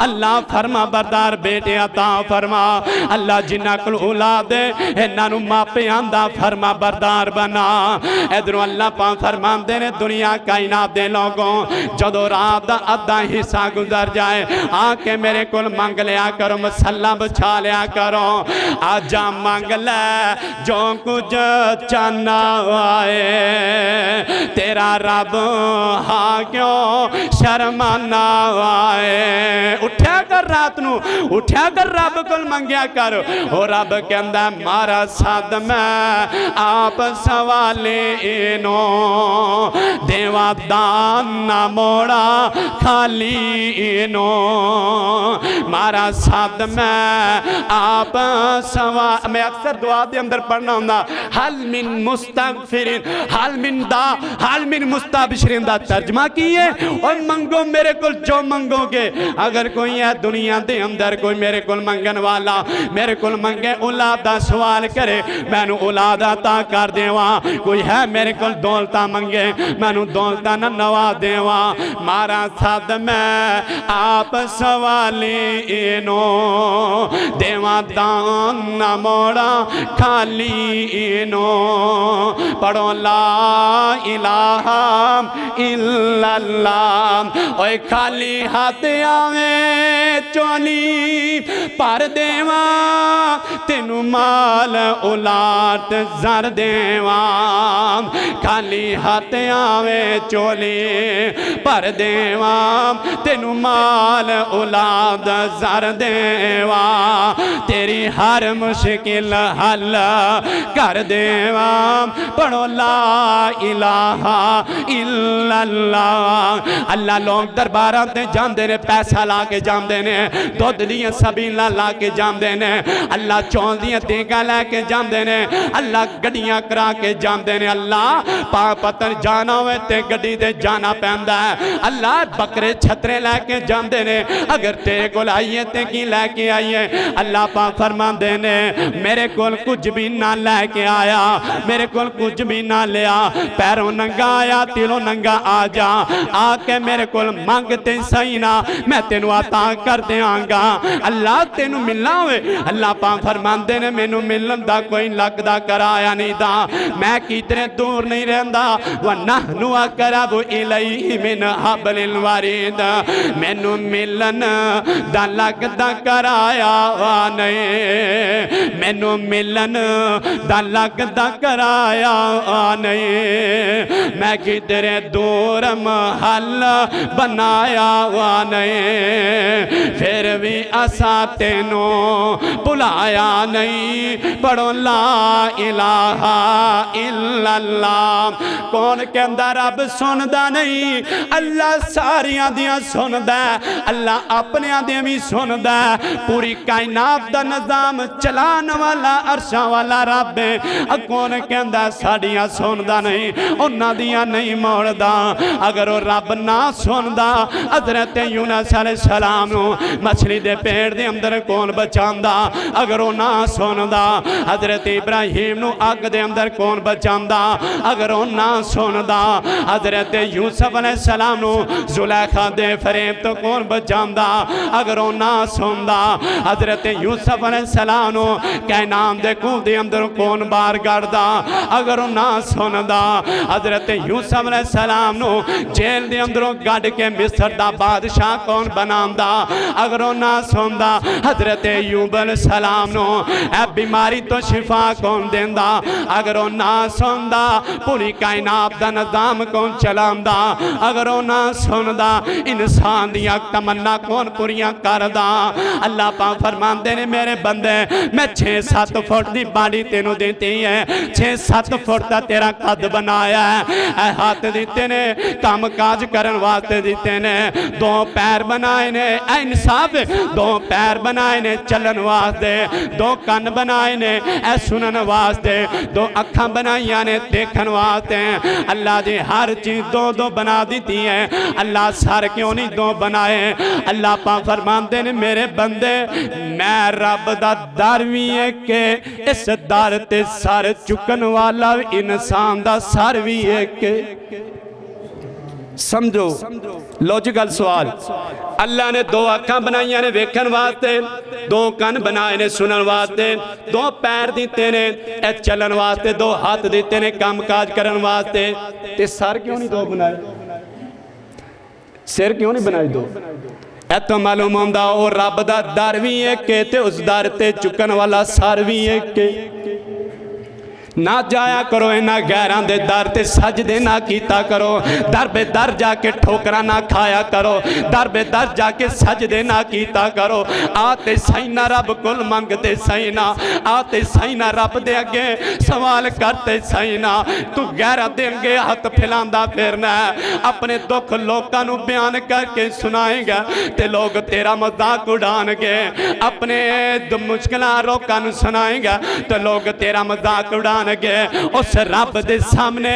اللہ فرما بردار بیٹے عطا فرما اللہ جنہ کل اولاد انہاں نو ماپے آندہ فرما بردار بنا ادھروں اللہ پاک فرمان دینے دنیا کائنات دے لوگوں جدو رات دا ادھا حصہ گزر جائے آکے میرے کل مانگ لیا کرو مسلح بچھا لیا کرو آجا مانگ لے جو کچھ چانا آئے تیرا رب ہاں کیوں شرمانا آئے اٹھیا کر رات نو اٹھیا کر رب کل منگیا کر اور رب کے اندر مارا ساتھ میں آپ سوالینو دیوا دان نہ موڑا خالینو مارا ساتھ میں آپ سوال میں اکثر دعا دے اندر پڑھنا ہوں حل من مستغفرین حل من دا حل من مستبشرین دا ترجمہ کیے اور منگو میرے کل جو منگو گے اگر کوئی ہے دنیا دے اندر کوئی میرے کل منگن والا میرے کل منگے اولادہ سوال کرے میں نو اولادہ عطا کر دیواں کوئی ہے میرے کل دولتہ منگے میں نو دولتہ نہ نوا دیواں مارا ساتھ میں آپ سوالینو دیواں دان نہ موڑا خالینو پڑھو لا الہ الا اللہ اوہ خالی ہاتھ آویں چولی پر دیواں تینو مال اولاد زر دیواں خالی ہاتھ آویں چولی پر دیواں تینو مال اولاد زر دیواں تیری ہر مشکل حل کر دیواں پڑھو لا الہ الا اللہ اللہ لوگ دربارہ تے جان دینے پیسہ لا کے جان دینے دودھ دیاں سبیلہ لا کے جان دینے اللہ چون دیاں دیگا لے کے جان دینے اللہ گڑیاں کرا کے جان دینے اللہ پتر جانا ہوئے تے گڑی دے جانا پہندہ ہے اللہ بکرے چھترے لے کے جان دینے اگر تیرے کول آئیے تے کی لے کے آئیے اللہ پاک فرمان دینے میرے کول کچھ بھی نہ لے کے آیا میرے کول کچھ بھی نہ لیا پیروں ننگا آیا تیلوں ننگا آ جا آ کے میرے کول مانگتے سہی نا میں تینوں عطا کر دیاں گا اللہ تینوں ملنا ہوئے اللہ پاک فرماندے نے مینوں ملن دا کوئی لگدا کرایا نہیں دا میں کتنے دور نہیں رہندا وَنَحْنُ أَقْرَبُ إِلَيْهِ مِنْ حَبْلِ الْوَرِيدِ مینوں ملن دا لگدا کرایا نہیں مینوں ملن دا لگدا کرایا نہیں میں کدھر دور محل بنایا نہیں پھر بھی اسا تینوں بلایا نہیں پڑھو لا الہ الا اللہ کون کہندا رب سندا نہیں اللہ ساریاں دیاں سندا اللہ اپنیاں دیاں بھی سندا پوری کائنات دا نظام چلان والا عرشاں والا رب کون کہندا ساڑیاں سندا نہیں انہاں دیاں نہیں موڑدا اگر وہ رب نہ سندا حضرت یونس علیہ السلام نو مچھلی دے پیڑ دے اندر کون بچاندا اگر وہ نہ سندا حضرت ابراہیم نو آگ دے اندر کون بچاندا اگر وہ نہ سندا حضرت یوسف علیہ السلام نو زلیخا دے فریب تو کون بچاندا اگر وہ نہ سندا حضرت یوسف علیہ السلام نو کائنام دے کو دے اندر کون بار گڑدا اگر وہ نہ سندا حضرت یوسف علیہ السلام نو جیل دے اندروں گڑ کے مصر دا بادشاہ کون بناندا اگر وہ نہ سندا حضرت ایوب علیہ السلام نو اے بیماری تو شفا کون دیندا اگر وہ نہ سندا پوری کائنات دا نظام کون چلاندا اگر وہ نہ سندا انسان دیا تمنا کون پوریاں کردا اللہ پاک فرماندے نے میرے بندے میں 6-7 فٹ دی باڈی تینوں دیتی ہے 6-7 فٹ دا تیرا قد بنایا ہے اے ہاتھ دیتے نے کام کاج کرن واسطے دیتے نے 2 پیر بنائے نے اے انصاف 2 پیر بنائے نے چلن واسطے 2 کن بنائے نے اے سنن واسطے 2 اکھاں بنائیاں نے دیکھن واسطے اللہ دی ہر چیز 2 بنا دیتی ہے اللہ سر کیوں نہیں 2 بنائے اللہ پاک فرماندے نے میرے بندے میں رب دا در بھی ہے کہ اس در تے سر چکن والا انسان دا سر بھی ہے کہ سمجھو لوجیکل سوال اللہ نے 2 اکھاں بنائیاں نے ویکھن واسطے 2 کن بنائے نے سنن واسطے 2 پیر دیتے نے اے چلن واسطے 2 ہاتھ دیتے نے کام کاج کرن واسطے تے سر کیوں نہیں 2 بنائے سر کیوں نہیں بنائے 2 اے تو معلوم ہوندہ او رب دا در بھی ہے کہ تے اس در تے چکن والا سر بھی ہے کہ نہ جایا کرو نہ غیران دے در تے سجدے نہ کیتا کرو در بے در جا کے ٹھوکرا نہ کھایا کرو در بے در جا کے سجدے نہ کیتا کرو آتے سائنہ رب کل منگتے سائنہ آتے سائنہ رب دے اگے سوال کرتے سائنہ تو غیرہ دے اگے ہاتھ پھیلاندہ پھرنا ہے اپنے دکھ لوگاں نو بیان کر کے سنائیں گا تے لوگ تیرا مذاق اڑان گے اپنے مشکلہ روکاں نو سنائیں گا تو لوگ تیرا مذاق اڑان گے اس رب دے سامنے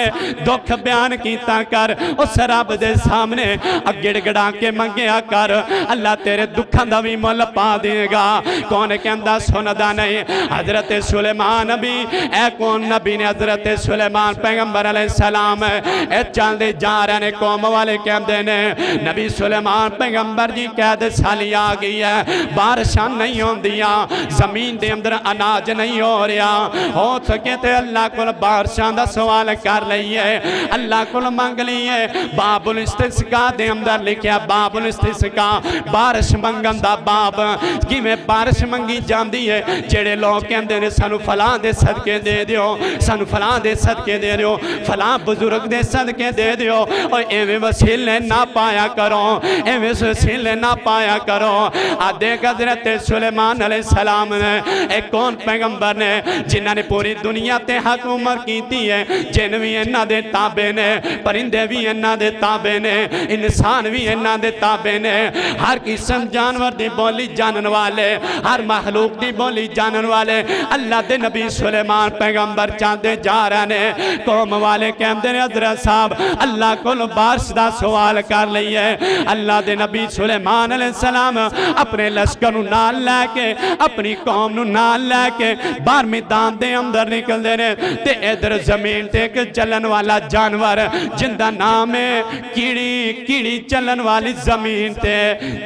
دکھ بیان کیتا کر اس رب دے سامنے گڑ گڑا کے منگیا کر اللہ تیرے دکھاں دا بھی مول پا دے گا کون کہندا سندا نہیں حضرت سلیمان نبی اے کون نبی نے حضرت سلیمان پیغمبر علیہ السلام اے چل دے جا رہے نے قوم والے کہندے نے نبی سلیمان پیغمبر جی قید سالی آ گئی ہے بارشاں نہیں ہوندیاں زمین دے اندر اناج نہیں ہو رہا ہو سکے تے اللہ کو بارشاں دا سوال کر لئیے اللہ کو مانگ لئیے باب الاستسقاء دے اندر لکھیا باب الاستسقاء بارش منگن دا باب کی میں بارش منگی جان دی ہے جڑے لوگ کہندے نے سانو فلاں دے صدقے دے دیو سانو فلاں دے صدقے دے دیو فلاں بزرگ دے صدقے دے دیو اور ایویں وسیلے نہ پایا کرو ایویں وسیلے نہ پایا کرو دیکھ حضرت سلیمان علیہ السلام نے ایک کون پیغمبر نے جنہاں نے پوری دنیا تے حکومت کیتی ہے جن بھی انہاں دے تابع نے پرندے بھی انہاں دے تابع نے انسان بھی انہاں دے تابع نے ہر قسم جانور دی بولی جانن والے ہر مخلوق دی بولی جانن والے اللہ دے نبی سلیمان پیغمبر چاندے جا رہے نے قوم والے کہندے نے حضرت صاحب اللہ کو بارش دا سوال کر لئیے اللہ دے نبی سلیمان علیہ السلام اپنے لشکر نو نال لے کے اپنی قوم نو نال لے کے باہر میدان دے اندر نکل دے نے تے ادھر زمین تے ایک چلن والا جانور جندہ نام ہے کیڑی کیڑی چلن والی زمین تے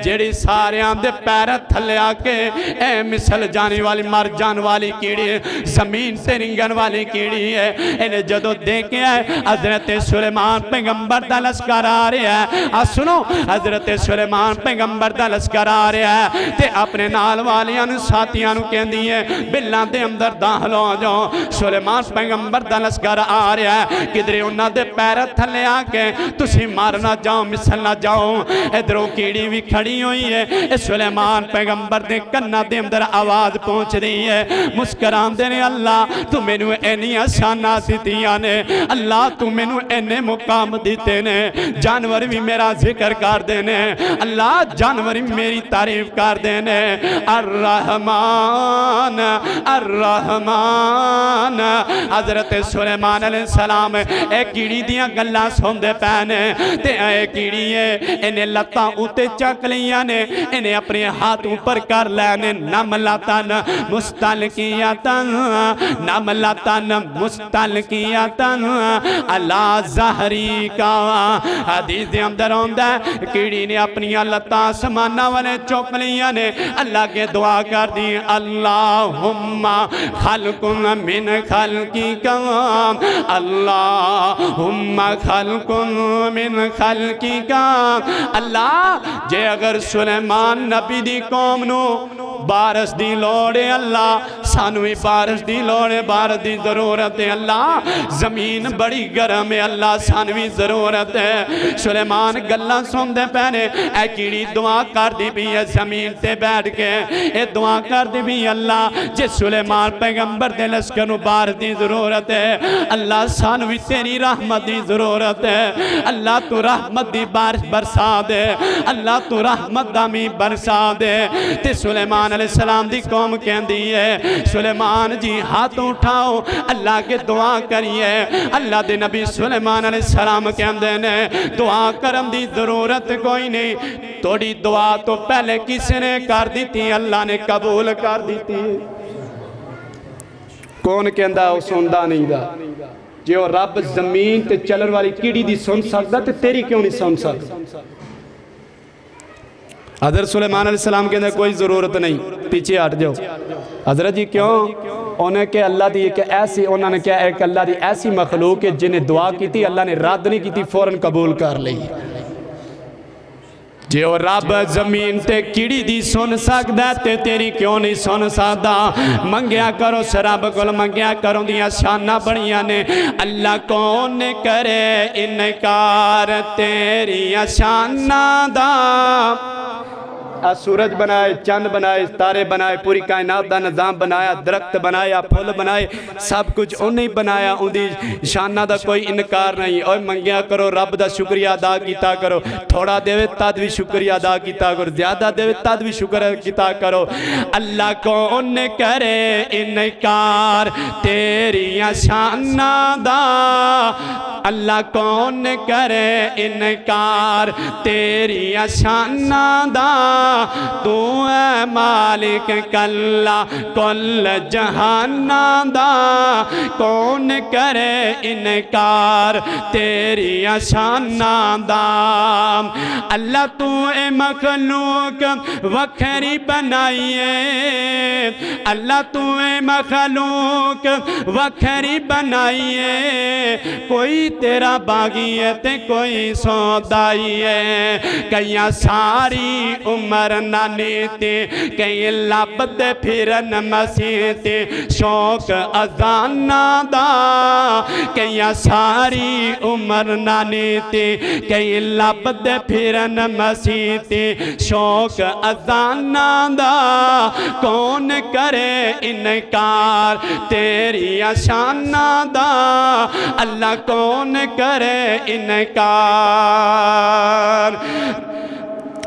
جیڑی سارے آمدے پیر تھلے آکے اے مثل جانی والی مر جان والی کیڑی زمین سے رنگن والی کیڑی ہے انہیں جدو دیکھے ہیں حضرت سلیمان پیغمبر دا لشکر آ رہے ہیں سنو حضرت سلیمان پیغمبر دا لشکر آ رہے ہیں تے اپنے نال والیاں ساتھیاں کہن دیئے بلان دے اندر داخل ہو جاؤ سلیمان پیغمبر دا لشکر آ رہے ہیں کدھرے انہاں دے پیر تھلے آکے تسی مارنا جاؤ مثل نہ جاؤ ادھروں کیڑی بھی کھڑی ہوئی ہے سلیمان پیغمبر دے کنہ دے اندر آواز پہنچ رہی ہے مسکران دے نے اللہ تو میں نو اینی آسانہ دیتیاں نے اللہ تو میں نو اینے مقام دیتے نے جانور بھی میرا ذکر کر دینے اللہ جانور بھی میری تعریف کر دینے الرحمن الرحمن حضرت سلیمان علیہ السلام اے کیڑی دیاں گلہ سوندے پہنے تے اے کیڑی ہے انہیں لتا اوتے چک لیاں نے انہیں اپنے ہاتھوں پر کر لینے نملتن مستلقیتن نملتن مستلقیتن اللہ ظہری کا حدیث دے اندر ہوندہ ہے کیڑی نے اپنی لتا سمانہ والے چک لیاں نے اللہ کے دعا کر دی اللہم خلق من خلقی کا اللہم خلق من خلقی کا اللہ جے اگر سلیمان نبی دی قوم نو بارش دی لوڑے اللہ سانوی بارش دی لوڑے بارش دی ضرورت ہے اللہ زمین بڑی گرم ہے اللہ سانوی ضرورت ہے سلیمان گلہ سن دے پہنے اے کیڑی دعا کر دی بھی ہے زمین تے بیٹھ کے اے دعا کر دی بھی اللہ جس سلیمان پیغمبر دے لشکر نو بارش دی ضرورت ہے اللہ سانوی تیری رحمت دی ضرورت ہے اللہ تو رحمت دی بارش برسا دے اللہ تو رحمت دامی برسا دے تے سلیمان علیہ السلام دی قوم کہن دی ہے سلیمان جی ہاتھ اٹھاؤ اللہ کے دعا کریے اللہ دے نبی سلیمان علیہ السلام کہن دینے دعا کرم دی ضرورت کوئی نہیں توڑی دعا تو پہلے کسی نے کر دیتی اللہ نے قبول کر دیتی کون کہندہ ہے وہ سندہ نہیں دا جو رب زمین تے چلر والی کیڑی دی سن سکتا تے تیری کیوں نہیں سن سکتا حضرت سلیمان علیہ السلام کے اندر کوئی ضرورت نہیں پیچھے ہٹ جاؤ حضرت جی کیوں انہیں کہ اللہ دی ایک ایسی انہوں نے کہا ایک اللہ دی ایسی مخلوق ہے جنہیں دعا کی تھی اللہ نے رد نہیں کی تھی فوراں قبول کر لی جو رب زمین تے کیڑی دی سن سکتا تے تیری کیوں نہیں سن سکتا منگیا کرو سراب کل منگیا کرو دیا شانہ بڑیاں نے اللہ کون کرے انکار تیری شانہ دا سورج بنائے چند بنائے تارے بنائے پوری کائنات دا نظام بنایا درخت بنایا پھول بنائے سب کچھ انہیں بنایا ان دی شانہ دا کوئی انکار نہیں اور منگیا کرو رب دا شکریہ ادا کیتا کرو تھوڑا دیوے تد بھی شکریہ ادا کیتا کرو زیادہ دیوے تد بھی شکریہ کیتا کرو اللہ کون کرے انکار تیری شانہ دا اللہ کون کرے انکار تیری شانہ دا تو اے مالک کلا کل جہانہ دا کون کرے انکار تیری شانہ دا اللہ تو اے مخلوق وکھری بنائیے اللہ تو اے مخلوق وکھری بنائیے کوئی تیرا باغی ہے تے کوئی سودائی ہے کئیاں ساری عمر نانی تے کئی لابد پھرن مسیح تے شوق ازانہ دا کئیاں ساری عمر نانی تے کئی لابد پھرن مسیح تے شوق ازانہ دا کون کرے انکار تیری شانہ دا اللہ کون کرے انکار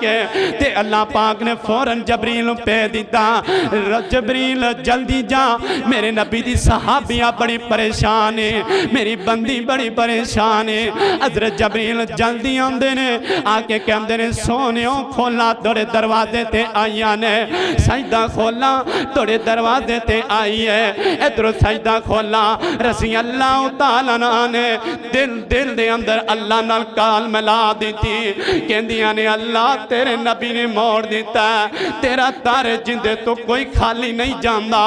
کے تے اللہ پاک نے فوراں جبریل پہ دیتا جبریل جلدی جا میرے نبی دی صحابیاں بڑی پریشان ہے میری بندی بڑی پریشان ہے حضرت جبریل جلدی آندے نے آکے کہندے نے سونیوں کھولا توڑے دروازے تے آئیاں نے سجدہ کھولا توڑے دروازے تے آئی ہے ادھر سجدہ کھولا رسی اللہ تعالیٰ نے دل دے اندر اللہ نال کال ملا دیتی کہندیاں نے اللہ تیرے نبی نے موڑ دیتا ہے تیرا تارے جندے تو کوئی خالی نہیں جاندہ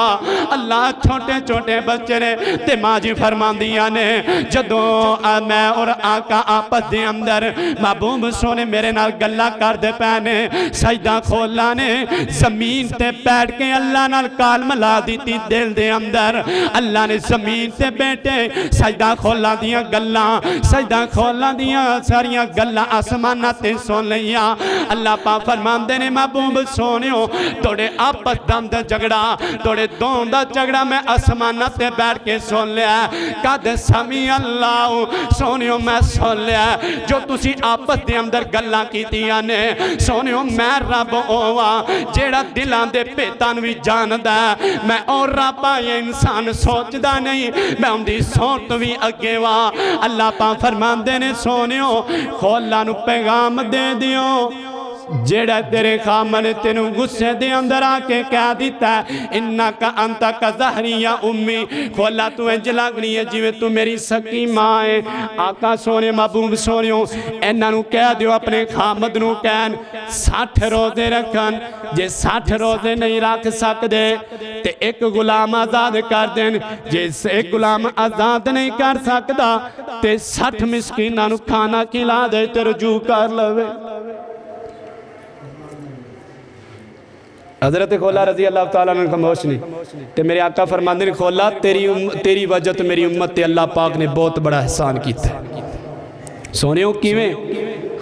اللہ چھوٹے چھوٹے بچے نے تے ماجی فرماندیاں نے جدوں میں اور آقا آپس دے اندر محبوب سونے میرے نال گلہ کر دے پہنے سجدہ کھولا نے زمین تے بیٹھ کے اللہ نال کال ملا دیتی دل دے اندر اللہ نے زمین تے بیٹھے سجدہ کھولا دیا گلہ سجدہ کھولا دیا ساریاں گلہ آسماناتے سن لیا اللہ پاک فرماندے نے محبوب سونیوں توڑے آپس دم دا جگڑا توڑے دون دا جگڑا میں آسماناتے بیٹھ کے سن لیا قد سمی اللہ سونیوں میں سن لیا جو تسی آپس دے اندر گلہ کی دیا نے سونیوں میں رب ہوا جیڑا دلان دے پیتان بھی جاندہ میں اور ربا یہ انسان سوچ دا نہیں میں ان دی سوچ بھی اگے وا اللہ پاک فرماندے نے سونیوں کھولا نو پیغام دے دیو جیڑا تیرے خامن تینو غصے دے اندر آکے کہہ دیتا ہے انکا انتا کا ظہری یا امی کھولا تو انج لگنی ہے جیوے تو میری سکی ماں ہے آقا سونے محبوب سونیوں اینا نو کہہ دیو اپنے خامد نو کہن 60 روزے رکھن جے 60 روزے نہیں رکھ سکدے تے ایک غلام آزاد کر دیں جے ایک غلام آزاد نہیں کر سکدا تے 60 مسکینہ نو کھانا کھلا دے تے رجوع کر لوے حضرت کھولا رضی اللہ تعالیٰ عنہ خاموش نہیں تے میرے آقا فرماندے نے کھولا تیری وجہ تو میری امت تے اللہ پاک نے بہت بڑا احسان کیتا ہے سونیوں کیویں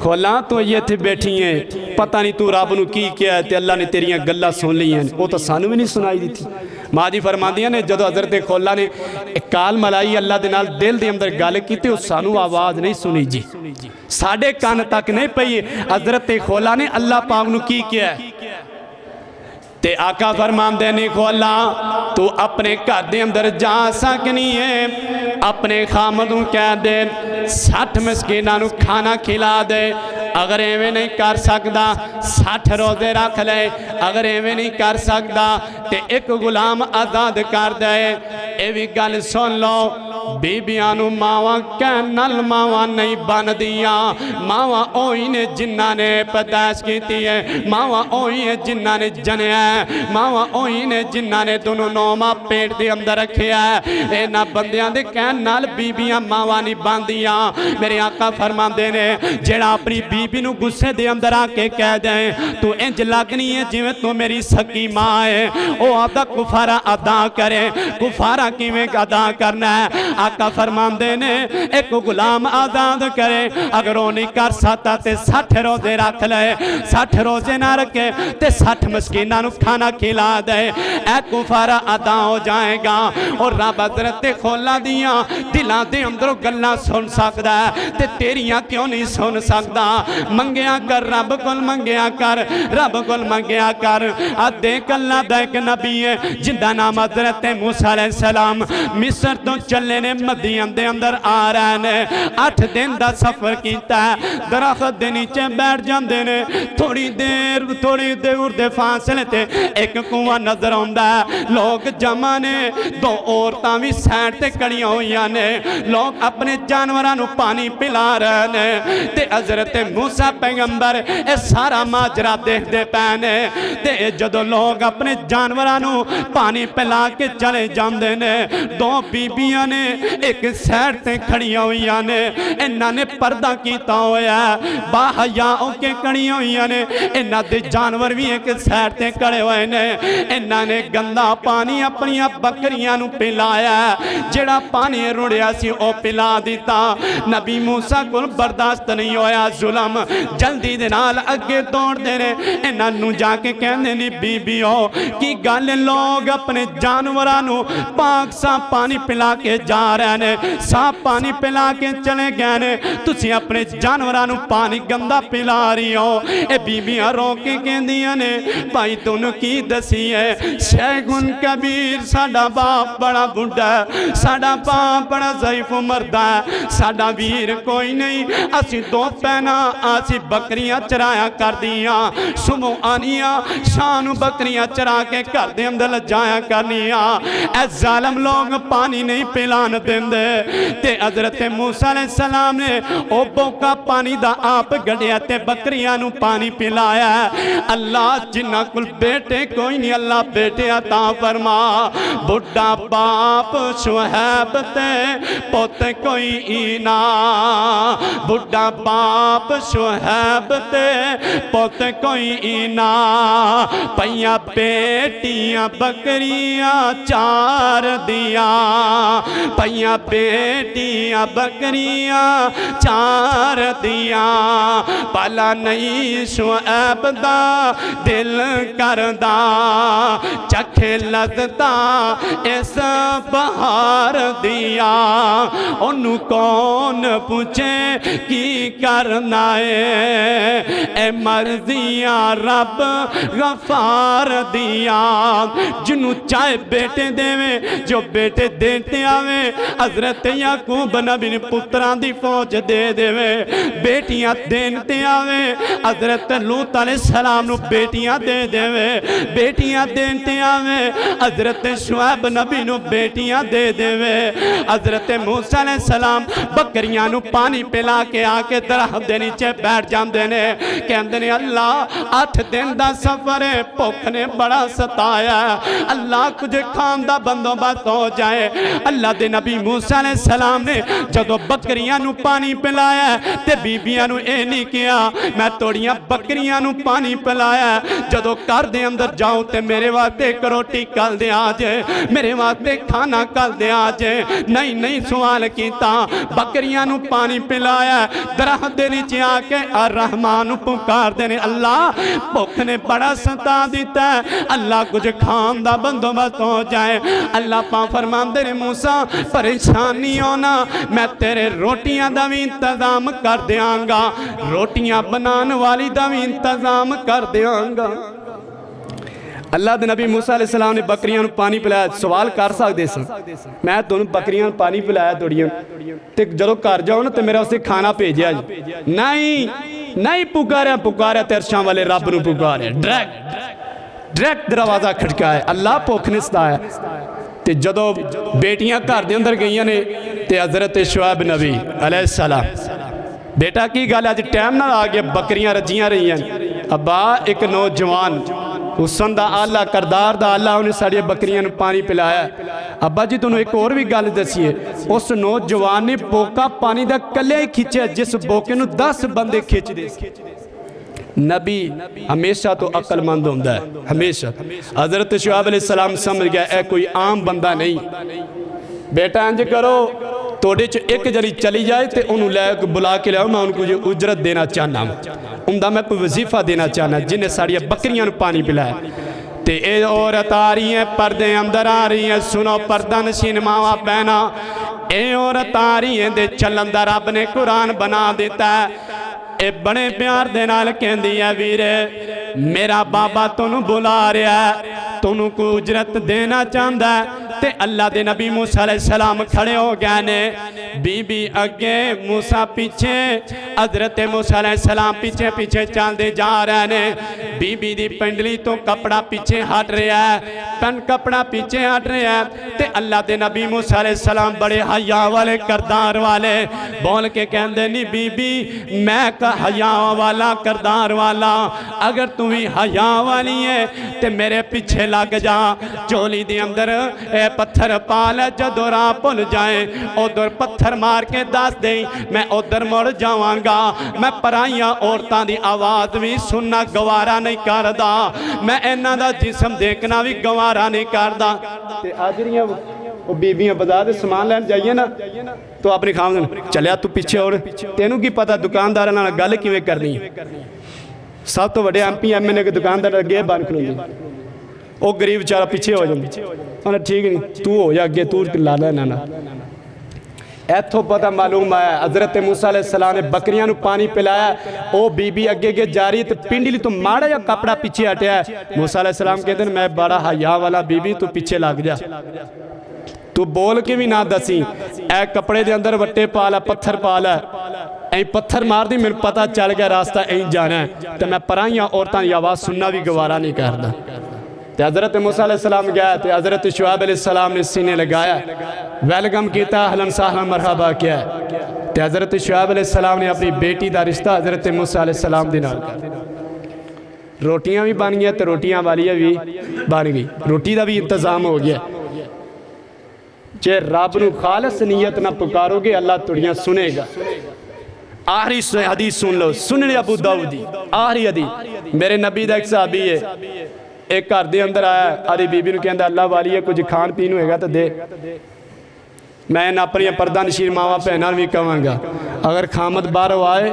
کھولا تو یہ تھے بیٹھی ہیں پتہ نہیں تو رب نو کی کیا ہے تے اللہ نے تیریاں گلہ سن لی ہیں وہ تو سانو بھی نہیں سنائی دی تھی ماں جی فرماندیاں نے جدو حضرت کھولا نے ایک کال ملائی اللہ دے نال دل دے اندر گل کی تے سانو آواز نہیں سنی جی ساڑھے کان تک نہیں پئی حضرت کھولا نے اللہ پاک نو کی کیا ہے تے آقا فرماندے نے کھولا تو اپنے گھر دے اندر جا سکنی ہے اپنے خامدوں کہہ دے 60 مسکینہ نو کھانا کھلا دے اگر ایویں نہیں کر سکدا 60 روزے رکھ لے اگر ایویں نہیں کر سکدا تے ایک غلام آزاد کر دے ایویں گل سن لو بی بیانو ماواں کہنل ماواں نہیں بن دیا ماواں اوہی نے جنہ نے پیدائش کیتی ہے ماواں اوہی نے جنہ نے جنے ہے ماواں اوہی نے جنہ نے دونوں نوما پیٹ دے اندر رکھے ہے اے نا بندیاں دے کہنل بی بیاں ماواں نہیں بن دیا میرے آقا فرماندے نے جیڑا اپنی بی بی نو غصے دے اندر آ کے کہہ دیں تو انج لگنی ہے جویں تو میری سکی ماں ہے او آدھا کفارہ ادا کرے کفارہ کیویں ادا کرنا ہے آقا فرماندے نے ایک غلام آزاد کرے اگر وہ نہیں کر سکتا تے 60 روزے رکھ لے 60 روزے نہ رکھے تے 60 مسکینہ نو کھانا کھلا دے اے کفارہ ادا ہو جائے گا اور رب حضرت کھولا دیا دلاں دے اندروں گلاں سن سکدا ہے تے تیریاں کیوں نہیں سن سکدا منگیا کر رب کول منگیا کر رب کول منگیا کر دیکھ اللہ دا ایک نبی ہے جندا نام حضرت موسیٰ علیہ السلام مصر تو چلے نے مدین دے اندر آ رہے نے 8 دن دا سفر کیتا ہے درخت دے نیچے بیٹھ جاندے نے تھوڑی دیر دے فاصلے تے ایک کنواں نظر آندا ہے لوگ جمع نے 2 عورتاں بھی سائڈ تے کھڑیاں ہوئیاں نے لوگ اپنے جانوراں نو پانی پلا رہے نے تے حضرت موسیٰ پیغمبر اے سارا ماجرا دیکھ دے پینے تے جدو لوگ اپنے جانوراں نو پانی پلا کے چلے جاندے نے 2 بیبیاں نے ایک سائڈ تے کھڑیاں ہوئیاں نے انہاں نے پردہ کیتا ہویا با حیاؤں کے کھڑیاں ہوئیاں نے انہاں دے جانور بھی ایک سائڈ تے کھڑے ہوئے نے انہاں نے گندا پانی اپنی بکریاں نو پلایا جڑا پانی روڑیا سی او پلا دیتا نبی موسیٰ کو برداشت نہیں ہویا ظلم جلدی دے نال اگے دوڑ دے رہے انہاں نو جا کے کہنے نی بی بی ہو کی گل لوگ اپنے جانورانو پاک سا پانی پلا کے جا رہے نے صاحب پانی پلا کے چلے گئے نے تسی اپنے جانورانو پانی گندا پلا رہی ہو اے بیبیاں رو کے کہندیاں نے بھائی تونوں کی دسی ہے شیخن کبیر ساڈا باپ بڑا بڑھا ہے ساڈا باپ بڑا ضعیف مردہ ہے ساڈا ویر کوئی نہیں اسی دو پینا آسی بکریاں چرایا کر دیاں صبح آنیاں شانو بکریاں چرا کے کر دے اندر جایا کرنیاں اے ظالم لوگ پانی نہیں پلان دیندے تے حضرت موسیٰ علیہ السلام نے او بوکا پانی دا آپ گڑیا تے بکریاں نو پانی پلایا ہے اللہ جنہ کل بیٹے کوئی نہیں اللہ بیٹے عطا فرما بڑھا باپ شعیب تے پوتے کوئی اینا بڑھا باپ شعیب تے پوتے کوئی اینا پیا بیٹیاں بکریاں چار دیا پیا بیٹیاں بکریاں چار دیا پالا نہیں شعیب دا دل کردہ چکھے لذتا اس بہار دیا انہوں کون پوچھے کی کرنا ہے اے مرضیاں رب غفار دیا جنہوں چاہے بیٹے دیوے جو بیٹے دیتے آوے حضرت یعقوب نبی نے پتران دی فوج دے دیوے بیٹیاں دیتے آوے حضرت لوط علیہ السلام نو بیٹیاں دے دیوے بیٹیاں دیتے آوے حضرت شعیب نبی نو بیٹیاں دے دیوے حضرت موسیٰ علیہ السلام بکریاں نو پانی پلا کے آکے درخت دے نیچے بیٹھ جان دینے کہندے نے اللہ 8 دن دا سفر ہے پوکھ نے بڑا ستایا ہے اللہ کچھ کھان دا بندوبست ہو جائے اللہ دے نبی موسیٰ علیہ السلام نے جدو بکریاں نو پانی پلایا ہے تے بیبیاں نو اے نہیں کیا میں توڑیاں بکریاں نو پانی پلایا ہے جدو کر دے اندر جاؤں تے میرے واسطے ایک روٹی کل دے آجے میرے واسطے کھانا کل دے آجے نہیں سوال کیتا بکریاں نو پانی پلایا ہے درخت دے نیچے آکے الرحمن پکار دینے اللہ بھوک نے بڑا ستا دیتا ہے اللہ کچھ کھان دا بندوبست ہو جائے اللہ پاک فرمان دے موسیٰ پریشانی ہونا میں تیرے روٹیاں دا بھی انتظام کر دیاں گا روٹیاں بنان والی دا بھی انتظام کر دیاں گا اللہ دے نبی موسیٰ علیہ السلام نے بکریاں نو پانی پلایا سوال کر سکتے سن میں تو بکریاں نو پانی پلایا توڑیاں تے جدو کر جاؤ نا تے میرا اسے کھانا بھیجیا نہیں پکاریا ترشاں والے رب نو پکاریا ڈائریکٹ دروازہ کھٹکا ہے اللہ پوکھنے ستا ہے تے جدو بیٹیاں گھر دے اندر گئیاں نے تے حضرت شعیب نبی علیہ السلام بیٹا کی گل اج ٹائم نہ آ گیا بکریاں رجیاں رہی ہیں ابا ایک نوجوان حسن دا آلہ کردار دا آلہ انہیں ساڑھے بکریاں نے پانی پلایا ہے ابا جی تو ایک اور بھی گل دسی ہے اس نوجوان نے بوکا پانی دا کلے کھچے جس بوکے نو 10 بندے کھچ دے نبی ہمیشہ تو عقل مند ہوندہ ہے ہمیشہ حضرت شعیب علیہ السلام سمجھ گیا اے کوئی عام بندہ نہیں بیٹا انج کرو توڑے چو ایک جلی چلی جائے تے انہوں لے بلا کے لے میں ان کو جو اجرت دینا چاہنا ہوں میں کوئی وظیفہ دینا چاہنا جنہیں ساڑی بکریاں نو پانی پلائے تے اے عورت آ رہی ہیں پردے اندر آ رہی ہیں سنو پردہ نشین ماوا بہنا اے عورت آ رہی ہیں دے چلندہ رب نے قرآن بنا دیتا ہے اے بڑے پیار دینال کہندی ہے ویرے میرا بابا تنو بلا رہا ہے تنو کو اجرت دینا چاہندہ ہے تے اللہ دے نبی موسیٰ علیہ السلام کھڑے ہو گئے نے بی بی اگے موسیٰ پیچھے حضرت موسیٰ علیہ السلام پیچھے چال دے جا رہے نے بی بی دی پنڈلی تو کپڑا پیچھے ہٹ رہا ہے پن کپڑا پیچھے ہٹ رہا ہے تے اللہ دے نبی موسیٰ علیہ السلام بڑے حیاء والے کردار والے بول کے کہندے نہیں بی بی میں کا حیاء والا کردار والا اگر تمہیں حیاء والی ہے تے میرے پیچھے لگ جا چولی دی اندر اے پتھر پال جدو راہ پل جائیں ادھر پتھر مار کے دس دیں میں ادھر مڑ جاواں گا میں پرائیاں عورتاں دی آواز بھی سننا گوارا نہیں کردا میں اینا دا جسم دیکھنا بھی گوارا نہیں کردا تے آجریاں وہ بیبیاں بازار دے سامان لین جائیے نا تو اپنی خامن چلیا تو پیچھے اور تینوں کی پتہ دکاندار نال گل کیویں کرنی ہے سب تو بڑے ایم پی ایم این اے کے دکاندار اگے بن کھلوندے او غریب بیچارہ پیچھے ہو جائے انہیں ٹھیک نہیں تو ہو یا اگے تو لا لینا نا ایتھوں پتہ معلوم آیا حضرت موسیٰ علیہ السلام نے بکریاں نو پانی پلایا، او بی بی اگے گے جاری تو پنڈی لی تو ماڑا یا کپڑا پیچھے ہٹیا ہے۔ موسیٰ علیہ السلام کہتے ہیں میں بڑا حیا والا بی بی تو پیچھے لگ جا، تو بول کے بھی نہ دسی، اے کپڑے دے اندر وٹے پالا پتھر پالا اے پتھر مار دی، میرے پتہ چل گیا راستہ این جانا ہے، تو میں پرائیاں عورتاں دی آواز سننا بھی گوارا نہیں کردا۔ تے حضرت موسیٰ علیہ السلام گیا تے حضرت شعیب علیہ السلام نے سینے لگایا، ویلکم کیتا، اہلاً سہلاً مرحبا کیا ہے۔ تے حضرت شعیب علیہ السلام نے اپنی بیٹی دا رشتہ حضرت موسیٰ علیہ السلام دے نال کر، روٹیاں بھی بن گیا تے روٹیاں والی بھی بن گئی، روٹی دا بھی انتظام ہو گیا۔ جے رب نو خالص نیت نہ پکارو گے اللہ تڑیاں سنے گا۔ آخری حدیث سن لو، سننے ابو داؤدی آخری حدیث، میرے نبی دا ایک صحابی ہے، ایک گھر دے اندر آیا، آدھی بی بی نو کہندا اللہ والی ہے کچھ کھان پین ہوئے گا تو دے، میں نہ اپنی پردہ نشین ماما پہنان بھی کہوں گا، اگر خامد باہروں آئے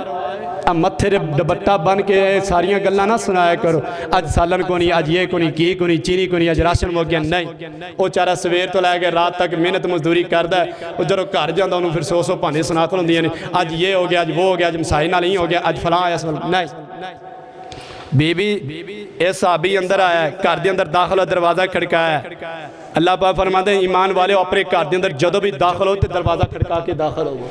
متھے ڈبٹا بن کے ساریاں گلہ نہ سنایا کرو، آج سالن کو نہیں، آج یہ کو نہیں، کی کو نہیں، چینی کو نہیں، آج راشن ہو گیا نہیں، وہ چارہ سویر تو لائے گئے رات تک محنت مزدوری کردہ ہے، وہ جب گھر جاندہ انہوں پھر سو سو پانے سنا کر ہوندی ہے، آج یہ ہو گیا، آج وہ ہو گیا، آج مسائل نہ نہیں ہو گیا، آج فلاں آیا سوال نہیں۔ بی بی اس صحابی اندر آیا ہے، گھر دے اندر داخل ہو دروازہ کھڑکایا ہے، اللہ پاک فرماتے ہیں ایمان والے اپنے گھر دے اندر جدو بھی داخل ہو تے دروازہ کھڑکا کے داخل ہو۔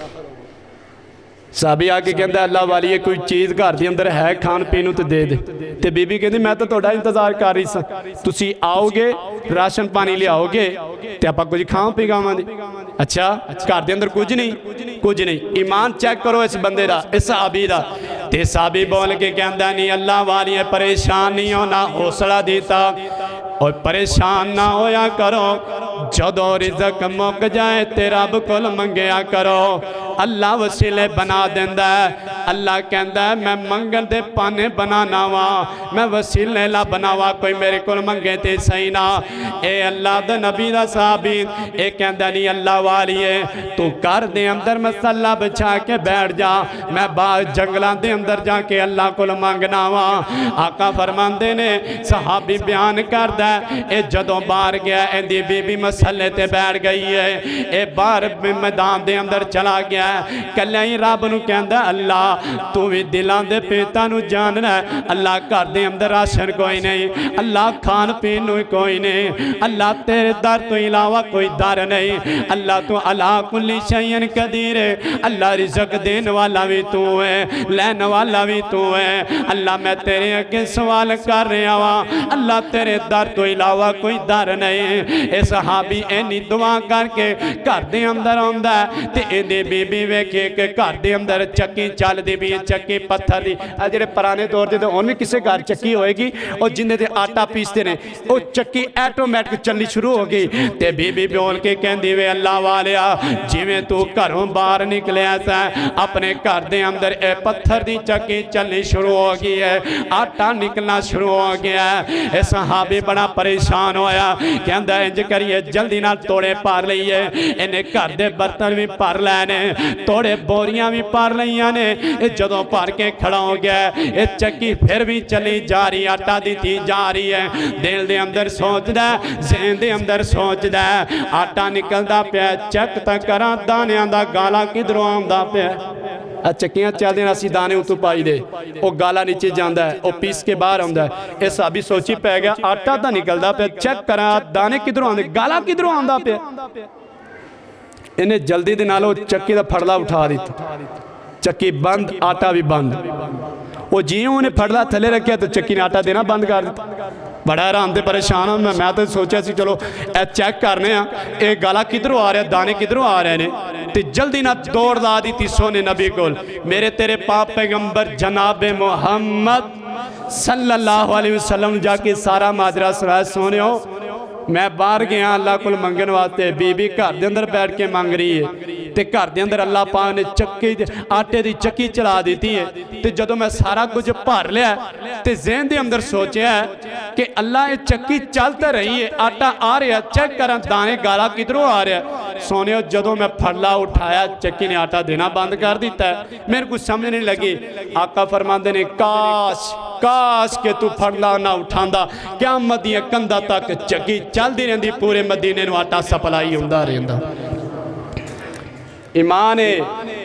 صحابی آگے کہندہ ہے اللہ والی ہے کوئی چیز گھر دے اندر ہے کھان پینوں تے دے دے، تے بی بی کہندی میں تو توڑا انتظار کر رہی سا، تسی آؤ گے راشن پانی لے آؤ گے تے آپ کچھ کھاؤں پی گاؤں دی، اچھا گھر دے اندر کچھ نہیں، ایمان چیک کرو اس بندے دا، اس صحابی دا، تے صحابی بول کے کہندہ نہیں اللہ والی ہے پریشان نہیں ہونا، حوصلہ دیتا اور پریشان نہ ہویا کرو، جدو رزق مک جائے تے رب کل منگیا کرو، اللہ وسیلے بنا دیندہ ہے، اللہ کہندہ ہے میں منگن دے پانے بنانا وا، میں وسیلے لا بناوا کوئی میرے کل منگے تے سینا، اے اللہ دا نبی دا صحابی، اے کہندہ نہیں اللہ والی ہے تو کر دے اندر مسلح بچھا کے بیٹھ جا، میں باہر جنگلان دے اندر جا کے اللہ کل منگنا وا۔ آقا فرماندے نے صحابی بیان کردہ ہے، اے جدوں بار گیا اے دی بی بی مسلح تے بیٹھ گئی ہے، اے بار میدان دے اندر چلا گیا، کلے ہی رب نو کہندہ اللہ تو بھی دلان دے پیتا نو جاننا ہے، اللہ کر دے اندر راشن کوئی نہیں، اللہ کھان پینو کوئی نہیں، اللہ تیرے در تو علاوہ کوئی در نہیں، اللہ تو اللہ کلی شیئن قدیر ہے، اللہ رزق دین والا بھی تو ہے، لین والا بھی تو ہے، اللہ میں تیرے اگے سوال کر رہا ہوں، اللہ تیرے در تو علاوہ کوئی در نہیں۔ اے صحابی اینی دعا کر کے کر دے اندر ہوندہ ہے تے اے دے بی بی ویکھے کہ گھر دے اندر چکی چل دی بھی چکی پتھر دی، جڑے پرانے دور دے ان بھی کسے گھر چکی ہوئے گی اور جندے دے آٹا پیستے نے وہ چکی ایٹومیٹک چلنی شروع ہو گئی، تے بی بی بول کے کہندی وے اللہ والیا جویں تو گھروں باہر نکلے ایسا اپنے گھر دے اندر اے پتھر دی چکی چلنی شروع ہو گئی ہے، آٹا نکلنا شروع ہو گیا ہے۔ اے صحابی بڑا پریشان ہویا، کہندہ انج کریے جلدی نہ توڑے پار لئیے، انہیں گھر دے برتن بھی پار لینے، توڑے بوریاں بھی پار لئیاں نے، جدوں پار کے کھڑا ہو گیا ہے، چکی پھر بھی چلی جا رہی، آٹا دیتی جا رہی ہے، دل دے اندر سوچ دے، ذہن دے اندر سوچ دے، آٹا نکل دا پہ چک تک کرا دانیاں دا گالا کدھروں آم دا پہ چکیاں چل دینا سی دانے اتو پائی دے، وہ گالا نیچے جاندہ ہے، وہ پیس کے باہر ہوندہ ہے، اس ابھی سوچی پہ گیا آٹا دا نکل دا پہ چک کرا دانے کدھروں آم دے گالا کدھروں آم دا پہ، انہیں جلدی دے نالو چکی دا پھڑلا اٹھا دیتا، چکی بند آٹا بھی بند، وہ جیوں انہیں پھڑلا تھلے رکھیا تو چکی نے آٹا دینا بند کر دیتا، بڑا رام دے پریشان ہوں میں تو سوچا سی چلو اے چیک کرنے ہیں اے گالا کدھروں آ رہا ہے دانے کدھروں آ رہے ہیں، تے جلدی نہ دوڑ دا دی تی سونے نبی کول، میرے تیرے پاپ پیغمبر جناب محمد صلی اللہ علیہ وسلم جا کے سارا ماجرہ سنائے سونے ہو، میں باہر گیا اللہ کل منگن واسطے، بی بی گھر دے اندر بیٹھ کے مانگ رہی ہے، تے گھر دے اندر اللہ پاک نے چکی آٹے دی چکی چلا دیتی ہے، تے جدو میں سارا کچھ بھر لیا تے ذہن دے اندر سوچیا ہے کہ اللہ یہ چکی چلتا رہی ہے، آٹا آ رہا ہے، چیک کریں دانے گالا کدھروں آ رہا ہے، سونے جدو میں پھڑلا اٹھایا چکی نے آٹا دینا بند کر دیتا ہے، میرے کچھ سمجھ نہیں لگی، آقا فرماندے نے کاش کہ تو پھڑلا نہ اٹھاندہ، قیامت دی کندہ تک چکی چل دی رہندی پورے مدینے نو آٹا سپلائی ہوندہ رہندہ۔ ایمان ہے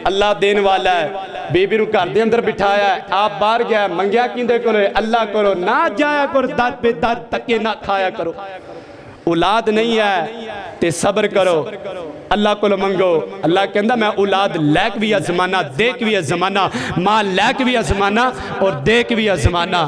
اللہ دین والا ہے بیبی رو گھر دے اندر بٹھایا ہے آپ باہر گیا ہے منگیا کیندے کرو اللہ کرو نہ جایا کرو در پہ در تکے نہ کھایا کرو اولاد نہیں ہے تے صبر کرو اللہ کو منگو اللہ کہندہ میں اولاد لیک بھی زمانہ دیکھ بھی زمانہ ماں لیک بھی زمانہ اور دیکھ بھی زمانہ